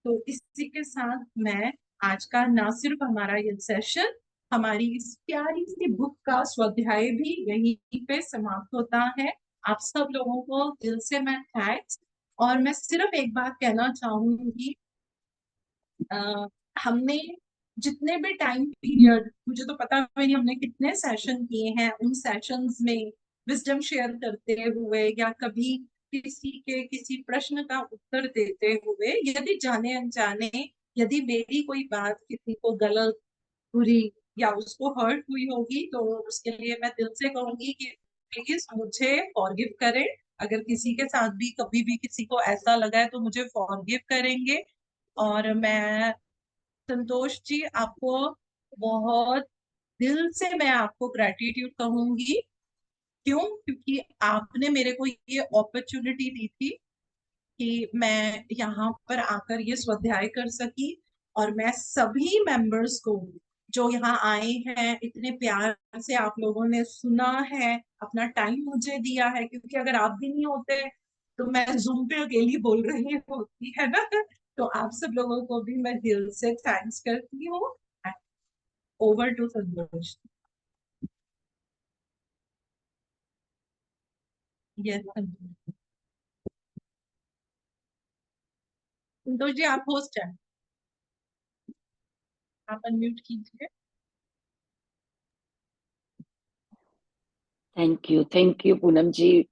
तो इसी के साथ मैं आज का ना सिर्फ हमारा ये सेशन, हमारी इस प्यारी सी बुक का स्वाध्याय भी यहीं पे समाप्त होता है। आप सब लोगों को दिल से मैं थैंक्स। और मैं सिर्फ एक बात कहना चाहूंगी, हमने जितने भी टाइम पीरियड, मुझे तो पता भी नहीं हमने कितने सेशन किए हैं, उन सेशंस में विजडम शेयर करते हुए या कभी किसी के किसी प्रश्न का उत्तर देते हुए, यदि जाने अनजाने यदि मेरी कोई बात किसी को गलत, बुरी या उसको हर्ट हुई होगी तो उसके लिए मैं दिल से कहूंगी कि प्लीज मुझे फॉरगिव करें। अगर किसी के साथ भी कभी भी किसी को ऐसा लगा है तो मुझे फॉरगिव करेंगे। और मैं संतोष जी आपको बहुत दिल से मैं आपको ग्रेटिट्यूड कहूंगी। क्यों? क्योंकि आपने मेरे को ये अपॉर्चुनिटी दी थी कि मैं यहाँ पर आकर ये स्वाध्याय कर सकी। और मैं सभी मेंबर्स को जो यहाँ आए हैं, इतने प्यार से आप लोगों ने सुना है, अपना टाइम मुझे दिया है, क्योंकि अगर आप भी नहीं होते तो मैं जूम पे अकेली बोल रही होती है ना। तो आप सब लोगों को भी मैं दिल से थैंक्स करती हूँ। Over to Santosh. Yes Santosh ji आप होस्ट हैं, आप अनम्यूट कीजिए। Thank you Poonam ji.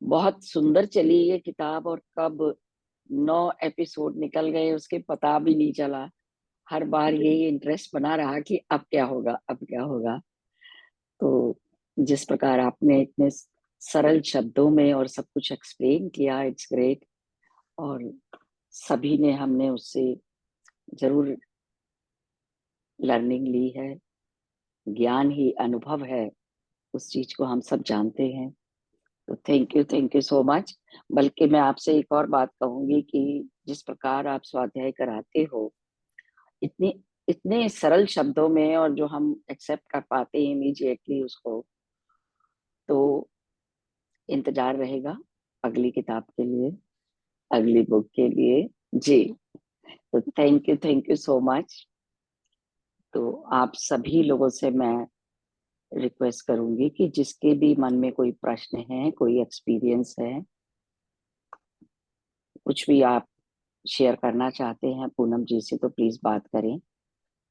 बहुत सुंदर चली ये किताब, और कब 9 एपिसोड निकल गए उसके पता भी नहीं चला। हर बार यही इंटरेस्ट बना रहा कि अब क्या होगा, अब क्या होगा। तो जिस प्रकार आपने इतने सरल शब्दों में और सब कुछ एक्सप्लेन किया, इट्स ग्रेट। और सभी ने, हमने उससे जरूर लर्निंग ली है। ज्ञान ही अनुभव है, उस चीज को हम सब जानते हैं। तो थैंक यू सो मच। बल्कि मैं आपसे एक और बात कहूंगी कि जिस प्रकार आप स्वाध्याय कराते हो, इतने इतने सरल शब्दों में, और जो हम एक्सेप्ट कर पाते हैं इमीडिएटली उसको, तो इंतजार रहेगा अगली किताब के लिए, अगली बुक के लिए। जी, तो थैंक यू सो मच। तो आप सभी लोगों से मैं रिक्वेस्ट करूंगी कि जिसके भी मन में कोई प्रश्न है, कोई एक्सपीरियंस है, कुछ भी आप शेयर करना चाहते हैं पूनम जी से, तो प्लीज बात करें,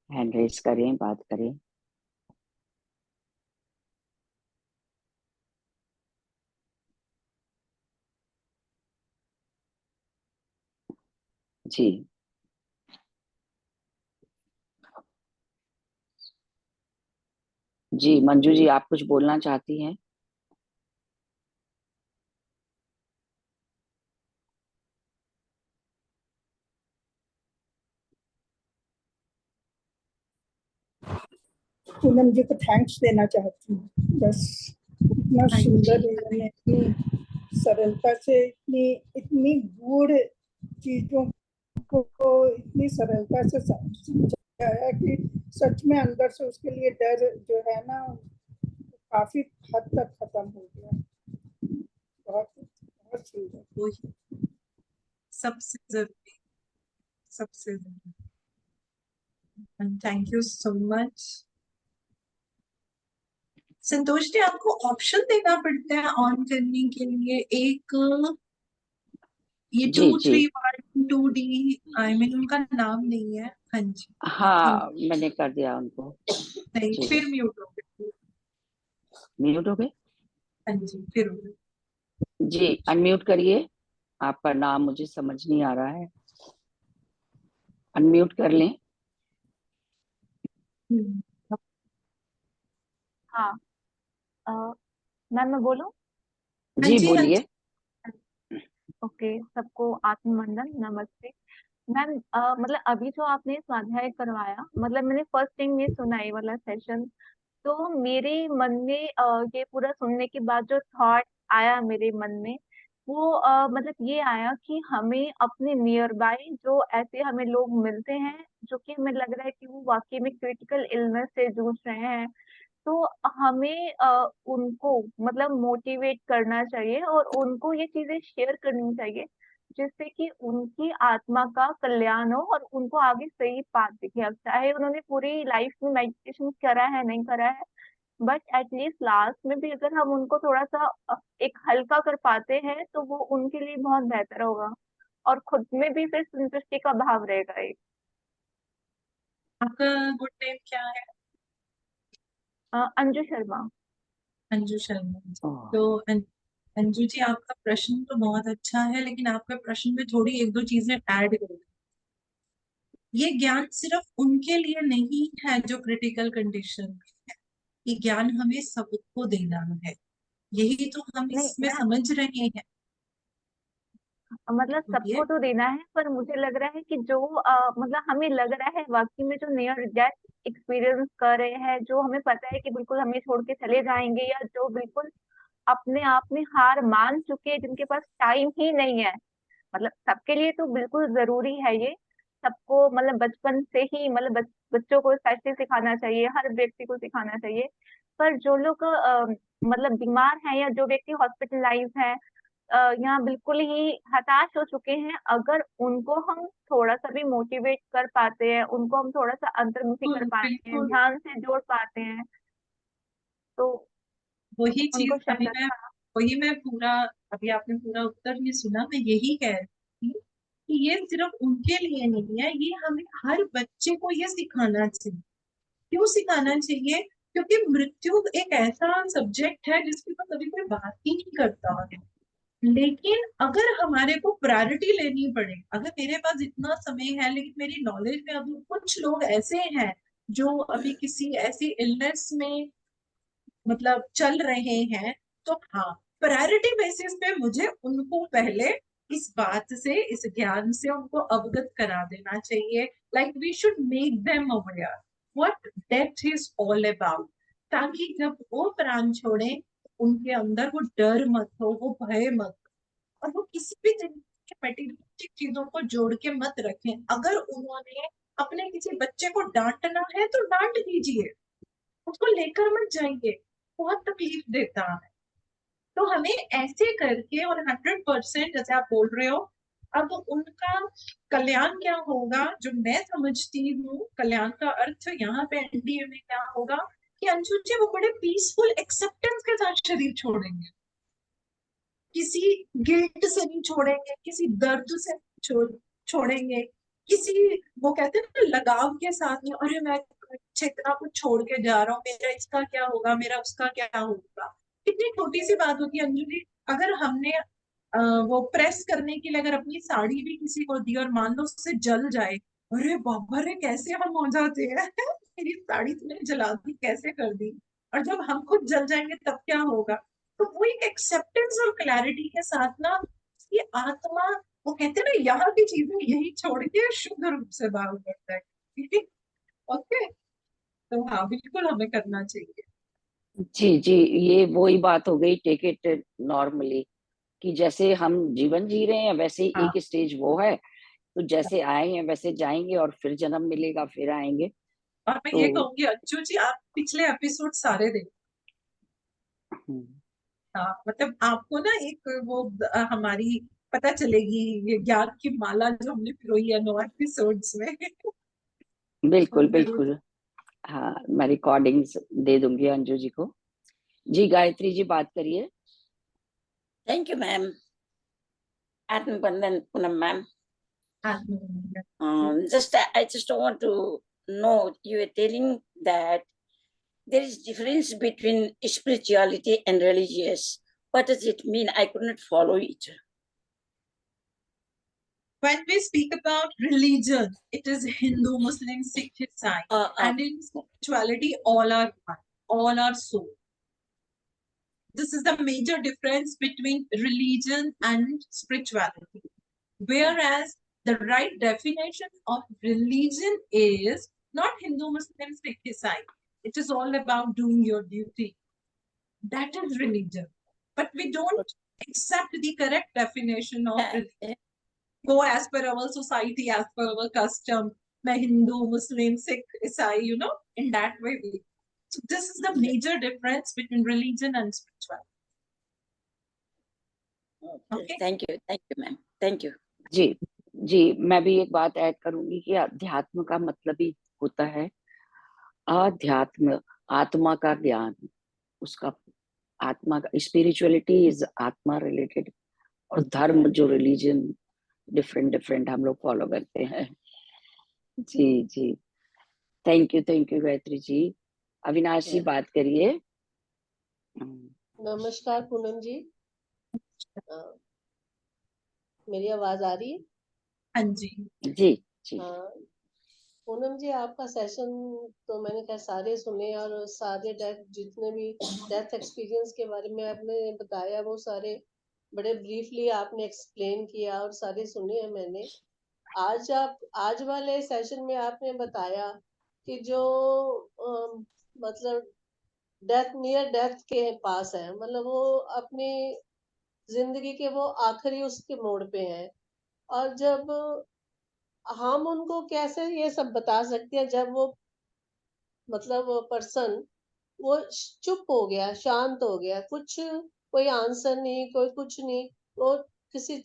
हैंड रेस करें, बात करें। जी जी, मंजू जी आप कुछ बोलना चाहती हैं? पूनम जी को थैंक्स देना चाहती हूँ। बस इतना सुंदर उन्होंने इतनी सरलता से इतनी इतनी गूढ़ चीजों को इतनी सरलता से समझाया कि सच में अंदर से उसके लिए डर जो है ना काफी हद तक खत्म हो गया। बहुत बहुत सुंदर। सबसे जरूरी, सबसे जरूरी। Thank you so much. Santosh ji आपको ऑप्शन देना पड़ता है ऑन करने के लिए, एक ये जी 2 जी 3 1 2D, आई मीन उनका नाम नहीं है, हाँ जी। हाँ, मैंने कर दिया उनको। नहीं, जी, फिर म्यूट हो गए। म्यूट हो गए। हाँ जी, फिर हो गए। जी, अनम्यूट करिए। आपका नाम मुझे समझ नहीं आ रहा है, अनम्यूट कर लें। हम्म, हाँ। अ, मैम मैं बोलूं? हाँ जी जी, हाँ जी। बोलिए। ओके, सबको आत्मवंदन, नमस्ते। मैम मतलब अभी जो आपने स्वाध्याय करवाया, मतलब मैंने फर्स्ट टाइम ये सुना ये वाला सेशन। तो मेरे मन में ये पूरा सुनने के बाद जो थॉट आया मेरे मन में, वो मतलब ये आया कि हमें अपने नियर बाय जो ऐसे हमें लोग मिलते हैं, जो कि हमें लग रहा है कि वो वाकई में क्रिटिकल इलनेस से जूझ रहे हैं, तो हमें उनको मतलब मोटिवेट करना चाहिए और उनको ये चीजें शेयर करनी चाहिए, जिससे कि उनकी आत्मा का कल्याण हो और उनको आगे सही पाथ दिखे। अब चाहे उन्होंने पूरी लाइफ में मेडिटेशन करा है नहीं करा है, बट एटलीस्ट लास्ट में भी अगर हम उनको थोड़ा सा एक हल्का कर पाते हैं, तो वो उनके लिए बहुत बेहतर होगा और खुद में भी फिर संतुष्टि का भाव रहेगा एक। आपका गुड नेम क्या है? अंजू शर्मा। अंजू शर्मा जी। ओह, तो अंजू जी, आपका प्रश्न तो बहुत अच्छा है, लेकिन आपके प्रश्न में थोड़ी एक दो चीजें ऐड करो। ये ज्ञान सिर्फ उनके लिए नहीं है जो क्रिटिकल कंडीशन में है, ये ज्ञान हमें सबको देना है। यही तो हम नहीं इसमें मैम, समझ रहे हैं। मतलब ये सबको तो देना है, पर मुझे लग रहा है कि जो मतलब हमें लग रहा है वाकई में जो नियर डेथ एक्सपीरियंस कर रहे हैं, जो हमें पता है कि बिल्कुल हमें छोड़ के चले जाएंगे, या जो बिल्कुल अपने आप में हार मान चुके हैं, जिनके पास टाइम ही नहीं है, मतलब सबके लिए तो बिल्कुल जरूरी है ये। सबको मतलब बचपन से ही मतलब बच्चों को स्पेशली सिखाना चाहिए, हर व्यक्ति को सिखाना चाहिए। पर जो लोग मतलब बीमार हैं, या जो व्यक्ति हॉस्पिटलाइज हैं, यहाँ बिल्कुल ही हताश हो चुके हैं, अगर उनको हम थोड़ा सा भी मोटिवेट कर पाते हैं, उनको हम थोड़ा सा अंतर्मुखी कर बिल्कुल पाते हैं, बिल्कुल ध्यान से जोड़ पाते हैं, तो वही चीज उनको शायद अच्छा। वही मैं पूरा, अभी आपने पूरा उत्तर नहीं सुना, मैं यही कह रही थी कि ये सिर्फ उनके लिए नहीं है, ये हमें हर बच्चे को ये सिखाना चाहिए। क्यों सिखाना चाहिए? क्योंकि मृत्यु एक ऐसा सब्जेक्ट है जिसके ऊपर कभी कोई बात ही नहीं करता है। लेकिन अगर हमारे को प्रायोरिटी लेनी पड़े, अगर मेरे पास इतना समय है लेकिन मेरी नॉलेज में अभी कुछ लोग ऐसे हैं जो अभी किसी ऐसी इलनेस में मतलब चल रहे हैं, तो हाँ, प्रायोरिटी बेसिस पे मुझे उनको पहले इस बात से, इस ज्ञान से उनको अवगत करा देना चाहिए। Like we should make them aware what death is all about, ताकि जब वो प्राण छोड़े, उनके अंदर वो डर मत हो, वो भय मत हो, और वो किसी भी तरीके के मटेरियलिस्टिक चीजों को जोड़ के मत रखें। अगर उन्होंने अपने किसी बच्चे को डांटना है तो डांट दीजिए, उसको लेकर मत जाइए, बहुत तकलीफ देता है। तो हमें ऐसे करके, और 100% जैसे आप बोल रहे हो, अब उनका कल्याण क्या होगा, जो मैं समझती हूँ कल्याण का अर्थ यहाँ पे एनडीए में क्या होगा, कि अंशु जी वो बड़े पीसफुल एक्सेप्टेंस के साथ शरीर छोड़ेंगे, किसी गिल्ट से नहीं छोड़ेंगे, किसी दर्द से छोड़ेंगे, किसी, वो कहते हैं ना, लगाव के साथ नहीं, अरे मैं इतना कुछ छोड़ के जा रहा हूँ, मेरा इसका क्या होगा, मेरा उसका क्या होगा। कितनी छोटी सी बात होती है अंजू जी, अगर हमने वो प्रेस करने के लिए अगर अपनी साड़ी भी किसी को दी और मान लो उससे जल जाए, अरे बाबा रे कैसे हम हो जाते हैं मेरी साड़ी तुमने जला दी, कैसे कर दी। और जब हम खुद जल जाएंगे तब क्या होगा। तो वो एक एक्सेप्टेंस और क्लैरिटी के साथ ना, ये आत्मा, वो कहते हैं ना, यहाँ की चीजें यही छोड़ के शुद्ध रूप से भाव करता है। ठीक है, ओके। तो हाँ, बिल्कुल हमें करना चाहिए। जी जी, ये वही बात हो गई, टेक इट नॉर्मली, कि जैसे हम जीवन जी रहे हैं वैसे ही हाँ, एक स्टेज वो है। तो जैसे आए हैं वैसे जाएंगे, और फिर जन्म मिलेगा, फिर आएंगे। और मैं तो ये कहूंगी अंजू जी, आप पिछले एपिसोड सारे देखो। हम्म, हाँ, मतलब आपको ना एक वो हमारी पता चलेगी, ये ज्ञान की माला जो हमने पिरोई है 9 एपिसोड्स में तो बिल्कुल जरूर। बिल्कुल। हाँ, मैं रिकॉर्डिंग्स दे दूंगी अंजू जी को। जी, गायत्री जी बात करिए। Thank you ma'am. आत्मबंधन पूनम मैम। आत्ममंडल। I just want to know, you were telling that there is difference between spirituality and religious. What does it mean? I could not follow it. When we speak about religion, it is Hindu, Muslim, Sikh, Isai, and in spirituality, all are one, all are soul. This is the major difference between religion and spirituality. Whereas the right definition of religion is not Hindu, Muslim, Sikh, Isai. It is all about doing your duty. That is religion. But we don't accept the correct definition of religion. Go as per our society, as per our custom. मैं Hindu, Muslim, Sikh, Isai, you know, in that way. So this is the major difference between religion and spirituality. Okay. Thank you, ma'am. Thank you. जी, मैं भी एक बात add करूंगी कि अध्यात्म का मतलब ही होता है अध्यात्म, आत्मा का ज्ञान, उसका आत्मा का, स्पिरिचुअलिटी इज आत्मा रिलेटेड, और धर्म जो रिलीजन डिफरेंट हम लोग फॉलो करते हैं। जी, थैंक यू गायत्री जी। अविनाश जी बात करिए। नमस्कार पूनम जी, मेरी आवाज आ रही है? हाँ जी। जी। हाँ पूनम जी, आपका सेशन तो मैंने खैर सारे सुने, और सारे जितने भी डेथ एक्सपीरियंस के बारे में आपने बताया वो सारे बड़े ब्रीफली आपने एक्सप्लेन किया और सारे सुने हैं मैंने। आज वाले सेशन में आपने बताया कि जो मतलब नियर डेथ के पास है, मतलब वो अपनी जिंदगी के वो आखिरी उसके मोड़ पे है, और जब हम उनको कैसे ये सब बता सकते हैं जब वो मतलब वो पर्सन वो चुप हो गया, शांत हो गया, कुछ कोई आंसर नहीं, कोई कुछ नहीं, वो किसी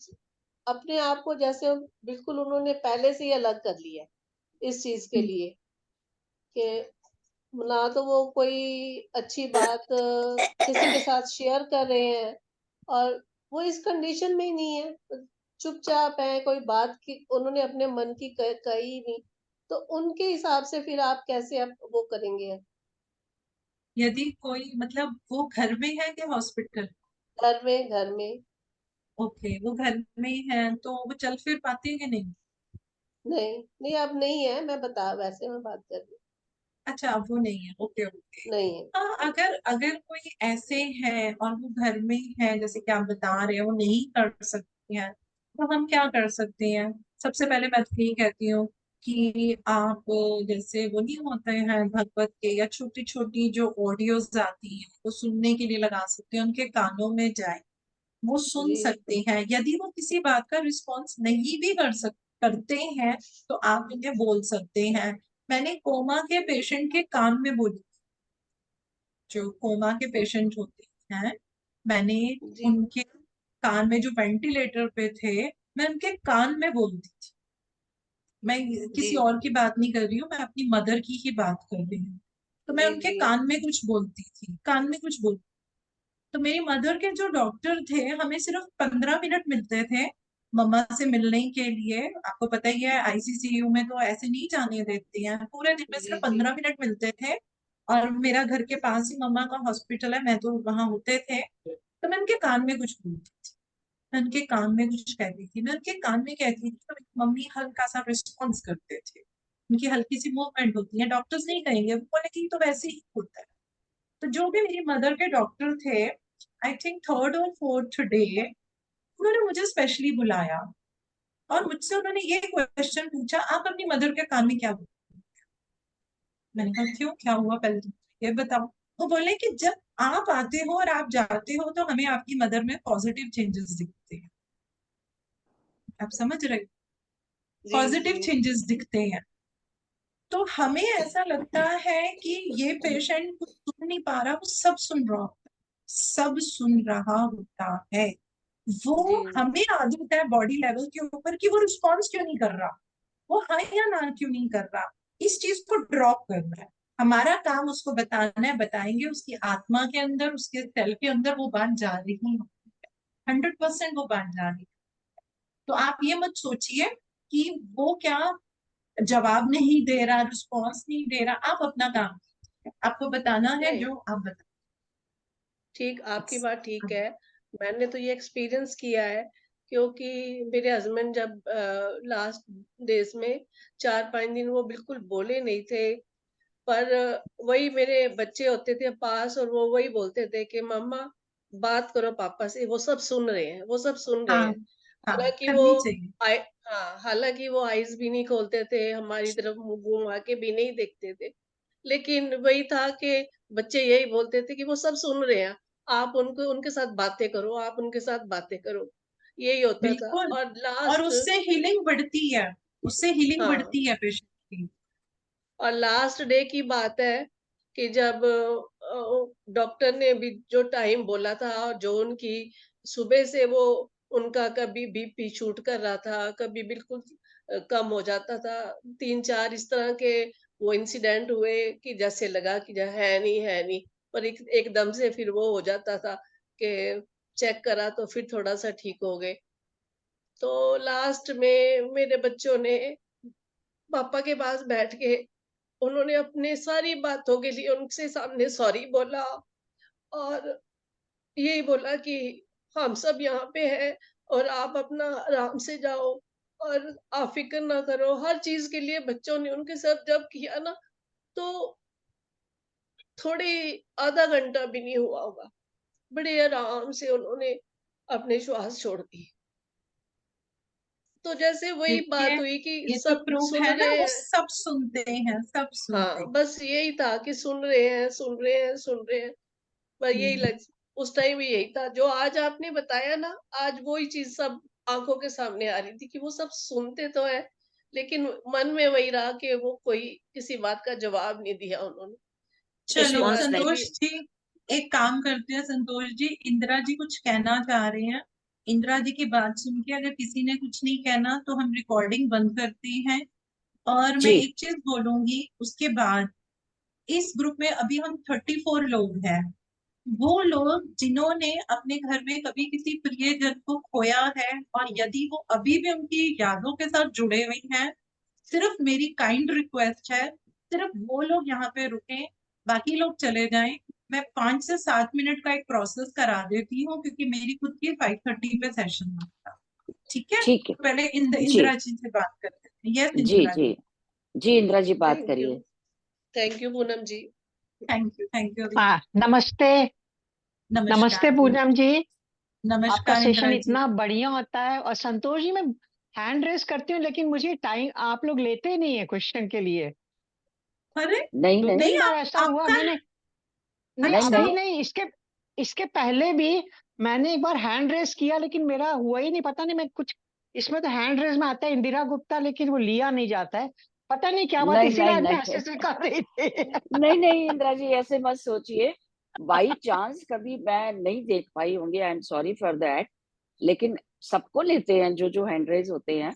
अपने आप को जैसे बिल्कुल उन्होंने पहले से ही अलग कर लिया इस चीज के लिए कि ना तो वो कोई अच्छी बात किसी के साथ शेयर कर रहे हैं, और वो इस कंडीशन में ही नहीं है, चुपचाप है, कोई बात की उन्होंने अपने मन की कही नहीं। तो उनके हिसाब से फिर आप कैसे आप वो करेंगे? यदि कोई मतलब वो घर में है कि हॉस्पिटल? घर में। ओके, वो घर में है तो वो चल फिर पाते हैं कि नहीं? नहीं अब नहीं है, मैं वैसे मैं बात कर रही हूँ। अच्छा, अब वो नहीं है। ओके। नहीं है। हाँ, अगर कोई ऐसे है और वो घर में है, जैसे कि आप बता रहे हो, वो नहीं कर सकते हैं, तो हम क्या कर सकते हैं? सबसे पहले मैं तो यही कहती हूँ कि आप जैसे वो नहीं होते हैं भगवत के या छोटी छोटी जो ऑडियोज आती हैं वो सुनने के लिए लगा सकते हैं, उनके कानों में जाए, वो सुन सकते हैं। यदि वो किसी बात का रिस्पॉन्स नहीं भी करते हैं तो आप इन्हें बोल सकते हैं। मैंने कोमा के पेशेंट के कान में बोली, जो कोमा के पेशेंट होते हैं, मैंने उनके कान में, जो वेंटिलेटर पे थे, मैं उनके कान में बोलती थी। मैं किसी और की बात नहीं कर रही हूँ, मैं अपनी मदर की ही बात कर रही हूँ। तो मैं उनके कान में कुछ बोलती थी, कान में कुछ बोलती। तो मेरी मदर के जो डॉक्टर थे, हमें सिर्फ 15 मिनट मिलते थे मम्मा से मिलने के लिए। आपको पता ही है आईसीसीयू में तो ऐसे नहीं जाने देती हैं, पूरे दिन में सिर्फ 15 मिनट मिलते थे। और मेरा घर के पास ही मम्मा का हॉस्पिटल है, मैं तो वहां होते थे। तो मैं उनके कान में कुछ बोलती थी, मैं उनके कान में कुछ कहती थी, मैं उनके कान में कहती थी, तो मम्मी हल्का सा रिस्पॉन्स करते थे। उनकी हल्की सी मूवमेंट होती है, डॉक्टर्स नहीं कहेंगे, वो बोलेंगे तो वैसे ही होता है। तो जो भी मेरी मदर के डॉक्टर थे, आई थिंक थर्ड और फोर्थ डे, उन्होंने मुझे स्पेशली बुलाया और मुझसे उन्होंने ये क्वेश्चन पूछा, आप अपनी मदर के कान में क्या बोलते? मैंने कहा क्यों, क्या हुआ, पहले तो ये बताओ। वो बोले कि जब आप आते हो और आप जाते हो तो हमें आपकी मदर में पॉजिटिव चेंजेस दिखते हैं। आप समझ रहे? पॉजिटिव चेंजेस दिखते हैं। तो हमें ऐसा लगता है कि ये पेशेंट कुछ सुन नहीं पा रहा, वो सब सुन रहा होता है, सब सुन रहा होता है। वो हमें आदत है बॉडी लेवल के ऊपर कि वो रिस्पॉन्स क्यों नहीं कर रहा, वो हाँ या ना क्यों नहीं कर रहा, इस चीज को ड्रॉप करना है। हमारा काम उसको बताना है, बताएंगे उसकी आत्मा के अंदर, उसके सेल के अंदर वो बात जा रही है, 100% वो बात जा रही है। तो आप ये मत सोचिए कि वो क्या जवाब नहीं दे रहा, रिस्पॉन्स नहीं दे रहा, आप अपना काम कीजिए। आपको बताना है नहीं, जो आप बता। ठीक, आपकी बात ठीक है। मैंने तो ये एक्सपीरियंस किया है, क्योंकि मेरे हस्बैंड जब लास्ट डेज में 4-5 दिन वो बिल्कुल बोले नहीं थे, पर वही मेरे बच्चे होते थे पास और वो वही बोलते थे कि मम्मा बात करो पापा से, वो सब सुन रहे हैं, वो सब सुन रहे हाँ हैं। हाँ, हालांकि वो करनी चाहिए। आई हाँ, हालांकि वो आईज भी नहीं खोलते थे, हमारी तरफ मुंह घुमा के भी नहीं देखते थे, लेकिन वही था कि बच्चे यही बोलते थे कि वो सब सुन रहे हैं, आप उनको उनके साथ बातें करो, आप उनके साथ बातें करो, यही होता था। बिल्कुल, और और लास्ट उससे हीलिंग बढ़ती है, उससे हीलिंग हाँ, बढ़ती है पेशेंट की। और लास्ट डे की बात है कि जब डॉक्टर ने भी जो टाइम बोला था, और जो उनकी सुबह से वो उनका कभी बीपी शूट कर रहा था, कभी बिल्कुल कम हो जाता था, 3-4 इस तरह के वो इंसिडेंट हुए कि जैसे लगा कि है नहीं, पर एकदम से फिर वो हो जाता था कि चेक करा तो फिर थोड़ा सा ठीक हो गए। तो लास्ट में मेरे बच्चों ने पापा के पास बैठ के उन्होंने अपने सारी बातों के लिए उनसे सामने सॉरी बोला, और यही बोला कि हम सब यहाँ पे हैं और आप अपना आराम से जाओ और आप फिक्र ना करो। हर चीज के लिए बच्चों ने उनके साथ जब किया ना, तो थोड़ी आधा घंटा भी नहीं हुआ होगा, बड़े आराम से उन्होंने अपने श्वास छोड़ दी। तो जैसे वही देखिए, बात हुई कि ये तो सब प्रूफ सुन है ना, रहे वो हैं। सब सुनते हैं, सब सुनते हाँ, हैं। बस यही था कि सुन रहे हैं, सुन रहे हैं, सुन रहे हैं। पर यही हम्म, लग उस टाइम यही था जो आज आपने बताया ना, आज वही चीज सब आंखों के सामने आ रही थी कि वो सब सुनते तो है, लेकिन मन में वही रहा कि वो कोई किसी बात का जवाब नहीं दिया उन्होंने। चलो किसी बात रिस्पॉन्स के नहीं। संतोष लिए जी, एक काम करते हैं संतोष जी, इंदिरा जी कुछ कहना चाह रहे हैं। इंदिरा जी की बात सुन के अगर किसी ने कुछ नहीं कहना तो हम रिकॉर्डिंग बंद करते हैं। और मैं जी एक चीज बोलूंगी उसके बाद, इस ग्रुप में अभी हम 34 लोग हैं। वो लोग जिन्होंने अपने घर में कभी किसी प्रियजन को खोया है, और यदि वो अभी भी उनकी यादों के साथ जुड़े हुए हैं, सिर्फ मेरी काइंड रिक्वेस्ट है, सिर्फ वो लोग यहाँ पे रुकें, बाकी लोग चले जाएं। मैं 5 से 7 मिनट का एक प्रोसेस करा देती हूँ, क्योंकि मेरी खुद की 5:30 पे सेशन था। ठीक है, ठीक है। तो पहले जी इंदिरा जी से बात करते हैं। यस जी इंदिरा जी जी। जी इंदिरा जी बात थैंक करिए। You, thank you Poonam ji. Thank you. हाँ, नमस्ते। नमस्ते नमस्कार पूनम जी। आपका नमस्कार सेशन इंदिरा जी। इतना बढ़िया होता है। और संतोष जी, मैं हैंड रेस करती हूँ लेकिन मुझे टाइम आप लोग लेते नहीं है क्वेश्चन के लिए। अरे, नहीं दो नहीं नहीं तीन बार आप ऐसा हुआ, आपका, मैंने नहीं नहीं अच्छा, अभी नहीं नहीं, इसके इसके पहले भी मैंने एक बार हैंड रेस किया लेकिन मेरा हुआ ही नहीं। पता नहीं, मैं कुछ इसमें तो हैंड रेस में आता है इंदिरा गुप्ता, लेकिन वो लिया नहीं जाता है। पता नहीं क्या बात, नहीं इसीलिए नहीं आज मैं नहीं ऐसे ऐसे कर रही थी। नहीं नहीं इंदिरा जी ऐसे मत सोचिए। बाई चांस कभी मैं नहीं देख पाई होंगी, I am sorry for that, लेकिन सबको लेते हैं जो जो हैंड रेज होते हैं।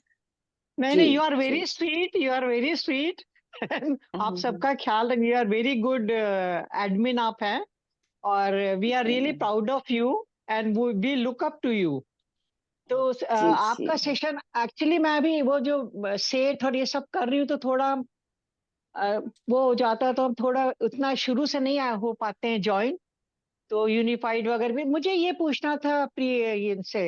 नहीं जी नहीं, यू आर जी। Very sweet, you are very sweet. आप हम्म, सबका ख्याल रखिए, you are very good admin आप हैं। और we are really proud of you and we look up to you. तो जी जी आपका सेशन एक्चुअली मैं अभी वो जो सेट और ये सब कर रही हूँ तो थोड़ा वो हो जाता है, तो हम थोड़ा उतना शुरू से नहीं हो पाते हैं ज्वाइन। तो यूनिफाइड वगैरह भी मुझे ये पूछना था, प्रिय इनसे,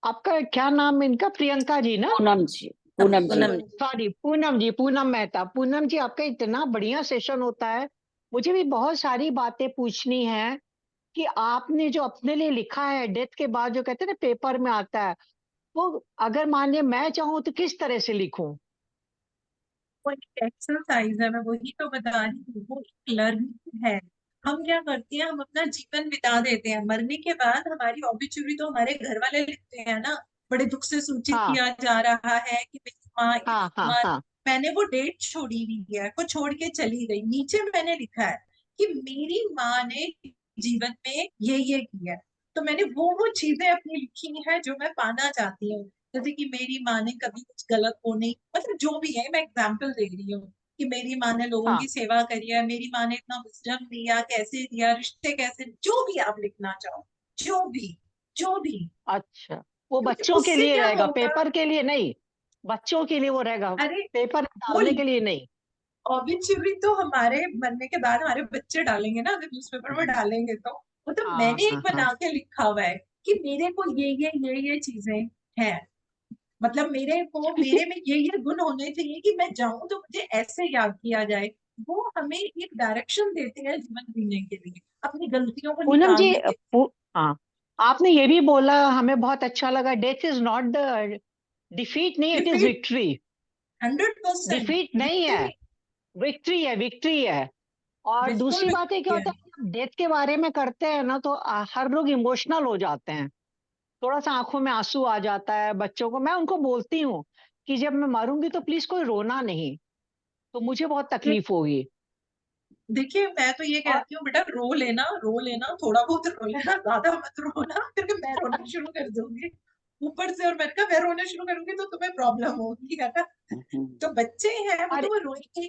आपका क्या नाम इनका, प्रियंका जी ना? पूनम जी। पूनम जी। पूनम जी। सॉरी पूनम जी, पूनम मेहता। पूनम जी, आपका इतना बढ़िया सेशन होता है। मुझे भी बहुत सारी बातें पूछनी है कि आपने जो अपने लिए लिखा है डेथ के बाद, जो कहते हैं ना पेपर में आता है, वो अगर मान लिया मैं चाहूँ तो किस तरह से लिखूं? वो एक एक्सरसाइज है, मैं वही तो बता रही हूँ, वो एक लर्निंग है। हम क्या करते हैं, हम अपना जीवन बिता देते हैं, मरने के बाद हमारी ऑबिचुरी तो हमारे घर वाले लिखते हैं ना, बड़े दुख से सूचित हाँ किया जा रहा है कि मेरी माँ हाँ इतनी हाँ उम्र, हाँ। मैंने वो डेट छोड़ी हुई है, वो छोड़ के चली गई, नीचे मैंने लिखा है कि मेरी माँ ने जीवन में ये किया है। तो मैंने वो चीजें अपनी लिखी है जो मैं पाना चाहती हूँ। जैसे कि मेरी माँ ने कभी कुछ गलत हो नहीं, मतलब जो भी है, मैं एग्जाम्पल दे रही हूँ कि मेरी माँ ने लोगों हाँ, की सेवा करी है, मेरी माँ ने इतना विजडम दिया, कैसे दिया, रिश्ते कैसे, जो भी आप लिखना चाहो, जो भी, जो भी। अच्छा वो क्योंकि बच्चों के उससे लिए क्या रहेगा, होगा, पेपर के लिए नहीं, बच्चों के लिए वो रहेगा, अरे पेपर वो डालने के लिए नहीं। ऑब्वियसली तो हमारे मरने के बाद हमारे बच्चे डालेंगे ना, अगर न्यूज़पेपर में डालेंगे तो वो तो हाँ मैंने एक हाँ हाँ। बना के लिखा हुआ है कि मेरे को ये चीजें हैं, मतलब मेरे में ये गुण होने चाहिए कि मैं जाऊं तो मुझे ऐसे याद किया जाए। वो हमें एक डायरेक्शन देते हैं जीवन जीने के लिए, अपनी गलतियों को पूनम जी, निकालने के। हाँ, आपने ये भी बोला, हमें बहुत अच्छा लगा, death is not the defeat, नहीं, it is defeat victory. 100% defeat नहीं है, विक्ट्री है, विक्ट्री है। और बिल्कुल दूसरी भी बात है, क्या है। होता है, जब डेथ के बारे में करते हैं ना, तो हर लोग इमोशनल हो जाते हैं, थोड़ा सा आंखों में आंसू आ जाता है। बच्चों को मैं उनको बोलती हूँ कि जब मैं मरूंगी तो प्लीज कोई रोना नहीं, तो मुझे बहुत तकलीफ होगी। देखिए मैं तो ये और कहती हूँ, बेटा रो लेना, थोड़ा बहुत रो लेना, ज्यादा मत रोना, क्योंकि मैं रोना शुरू कर दूंगी ऊपर से, और मैंने कहा मैं रोना शुरू करूंगी तो तुम्हें प्रॉब्लम होगी, है ना। तो बच्चे हैं वो और तो वो रोएंगे।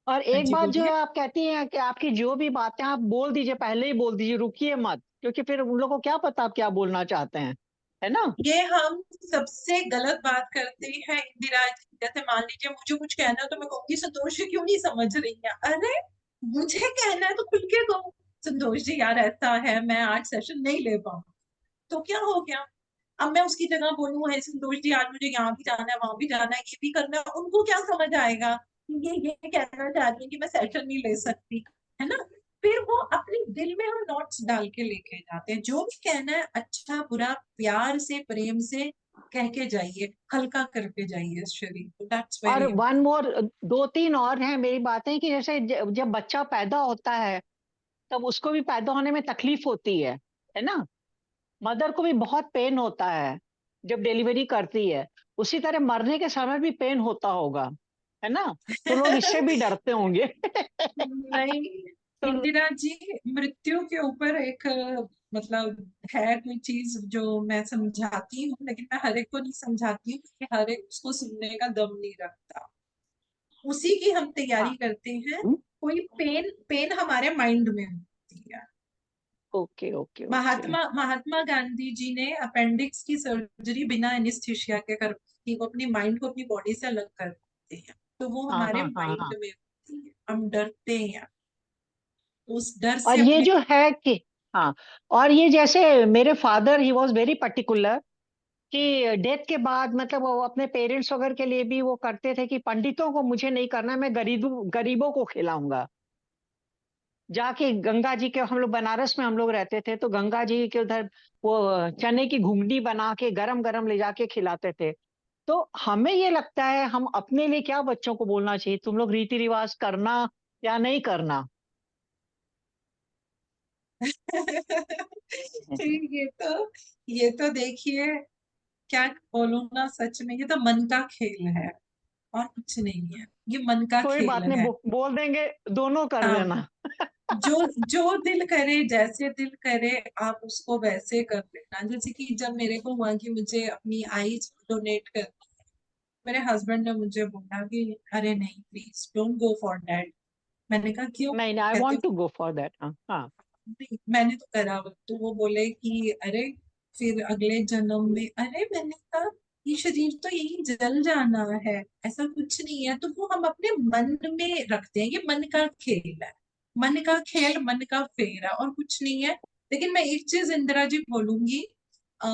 और हाँ एक जी बात जो बोलिए। है, आप कहती हैं कि आपकी जो भी बातें आप बोल दीजिए, पहले ही बोल दीजिए, रुकिए मत, क्योंकि फिर उन लोगों को क्या पता आप क्या बोलना चाहते हैं, है ना। ये हम सबसे गलत बात करते हैं इंदिरा जी। जैसे मान लीजिए मुझे कुछ कहना है तो मैं कहूंगी संतोष जी क्यों नहीं समझ रही है, अरे मुझे कहना है तो खुल के कहो, संतोष जी यार ऐसा है, मैं आज सेशन नहीं ले पाऊँ, तो क्या हो गया। अब मैं उसकी जगह बोलूं है संतोष जी आज मुझे यहाँ भी जाना है, वहां भी जाना है, ये भी करना है, उनको क्या समझ आएगा कि ये कहना चाह रही है कि मैं सेशन नहीं ले सकती, है ना। फिर वो अपने दिल में हम नोट्स डाल के लेके जाते हैं। जो भी कहना है अच्छा बुरा प्यार से प्रेम से कह के जाइए, हल्का करके जाइए इस शरीर को, दैट्स और वेरी वन मोर, दो तीन और हैं मेरी बातें, कि जैसे जब बच्चा पैदा होता है, तब उसको भी पैदा होने में तकलीफ होती है ना। मदर को भी बहुत पेन होता है जब डिलीवरी करती है, उसी तरह मरने के समय भी पेन होता होगा, है ना। तो लोग इससे भी डरते होंगे। नहीं तो इंदिरा जी, मृत्यु के ऊपर एक मतलब है कोई चीज जो मैं समझाती हूँ, लेकिन मैं हर एक को नहीं समझाती हूँ क्योंकि हर एक उसको सुनने का दम नहीं रखता। उसी की हम तैयारी हाँ, करते हैं। कोई पेन पेन हमारे माइंड में होती है। Okay okay okay. Mahatma Mahatma Gandhi ji ने अपेंडिक्स की सर्जरी बिना एनेस्थीसिया के कर थी, वो अपनी माइंड को अपनी बॉडी से अलग करते हैं, तो वो हाँ हमारे हाँ हाँ हाँ। माइंड में होती है, हम डरते हैं, उस डर और से ये अपने। जो है कि, हाँ, और ये जैसे मेरे father, he was very particular कि डेथ के बाद, मतलब वो अपने पेरेंट्स वगैरह के लिए भी वो करते थे कि पंडितों को मुझे नहीं करना, मैं गरीबों को खिलाऊंगा। जाके गंगा जी के, हम लोग बनारस में हम लोग रहते थे, तो गंगा जी के उधर वो चने की घुंगनी बना के गरम गरम ले जाके खिलाते थे। तो हमें ये लगता है, हम अपने लिए क्या बच्चों को बोलना चाहिए, तुम लोग रीति रिवाज करना या नहीं करना। ये तो देखिए, क्या बोलूं ना, सच में ये तो मन का खेल है और कुछ नहीं है, ये मन का कोई खेल बात नहीं, है। बोल देंगे, दोनों कर हाँ, लेना। जो जो दिल करे, जैसे दिल करे आप उसको वैसे कर लेना। जैसे कि जब मेरे को हुआ कि मुझे अपनी आईज डोनेट करनी, मेरे हस्बैंड ने मुझे बोला कि अरे नहीं please don't go for that. मैंने कहा क्यों, नहीं नहीं, आई कहते want to go for that. हाँ हाँ। नहीं मैंने तो करा। तो वो बोले कि अरे फिर अगले जन्म में, अरे मैंने कहा ये शरीर तो यही जल जाना है, ऐसा कुछ नहीं है। तो वो हम अपने मन में रखते हैं, ये मन का खेल है, मन का खेल, मन का फेर है और कुछ नहीं है। लेकिन मैं एक चीज इंदिरा जी बोलूंगी, आ,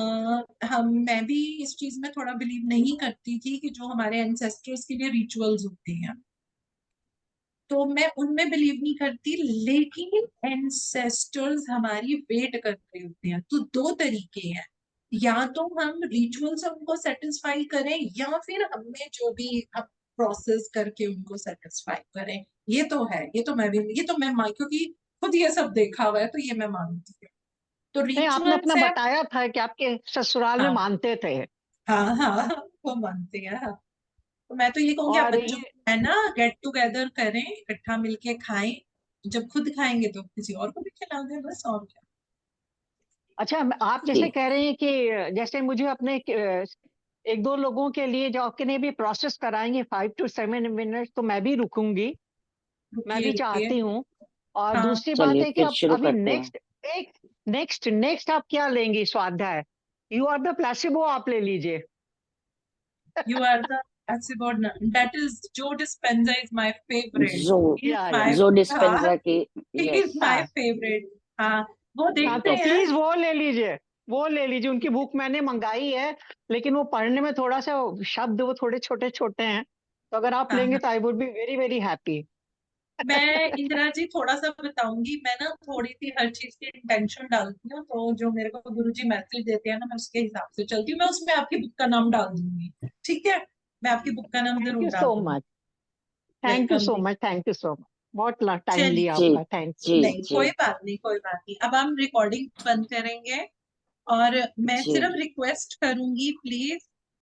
मैं भी इस चीज में थोड़ा बिलीव नहीं करती थी कि जो हमारे एंसेस्टर्स के लिए रिचुअल्स होते हैं तो मैं उनमें बिलीव नहीं करती, लेकिन एंसेस्टर्स हमारी वेट कर रहे होते हैं। तो दो तरीके हैं, या तो हम रिचुअल से उनको सेटिस्फाई करें या फिर हमें जो भी हम प्रोसेस करके उनको सेटिस्फाई करें। ये तो है, ये तो मैं मान, क्योंकि खुद ये सब देखा हुआ है तो ये मैं मानती हूँ। तो नहीं, आपने अपना रिचुअल्स है। बताया था कि आपके ससुराल में हाँ मानते थे। हाँ हाँ, वो मानते हैं हाँ। तो मैं तो ये कहूंगी आप और बच्चों ये, को है ना गेट टुगेदर करें, इकट्ठा मिलके खाएं, जब खुद खाएंगे तो किसी और को भी खिला दें, बस और क्या। अच्छा, आप जी जैसे कह रहे हैं कि जैसे मुझे अपने एक दो लोगों के लिए जो आपके लिए भी प्रोसेस कराएंगे 5 to 7 मिनट, तो मैं भी रुकूंगी, मैं रुकिए भी रुकिए। चाहती हूँ। और हाँ दूसरी बात चलिए है कि फिर अब शुरू अभी करते हैं। नेक्स्ट, एक नेक्स्ट नेक्स्ट आप क्या लेंगी स्वाध्याय, यू आर द प्लेसिबो आप ले लीजिए। You are the placebo. That is Joe Dispenza is my favorite. जो He is या my जो डिस्पेंजा के he यस is my हाँ favorite. हाँ वो हाँ, देखते तो हैं। प्लीज वो ले लीजिए, वो ले लीजिए। उनकी बुक मैंने मंगाई है, लेकिन वो पढ़ने में थोड़ा सा शब्द वो थोड़े छोटे छोटे हैं, तो अगर आप हाँ लेंगे हाँ तो I would be very very happy. मैं इंदिरा जी थोड़ा सा बताऊंगी। मैं ना थोड़ी सी हर चीज की इंटेंशन डालती हूँ, तो जो मेरे को गुरुजी मैसेज देते हैं ना, मैं उसके हिसाब से चलती हूँ। मैं उसमें आपकी बुक का नाम डाल दूंगी, ठीक है? मैं आपकी बुक का नाम थैंक जरूर यू डाल सो दूंगी। Much, thank you welcome so जी। Much, thank you so much. बहुत टाइम चलिए, लिया जी आपका, थैंक यू। जी नहीं जी कोई बात नहीं, कोई बात नहीं। अब हम रिकॉर्डिंग बंद करेंगे और मैं जी सिर्फ रिक्वेस्ट करूंगी, प्लीज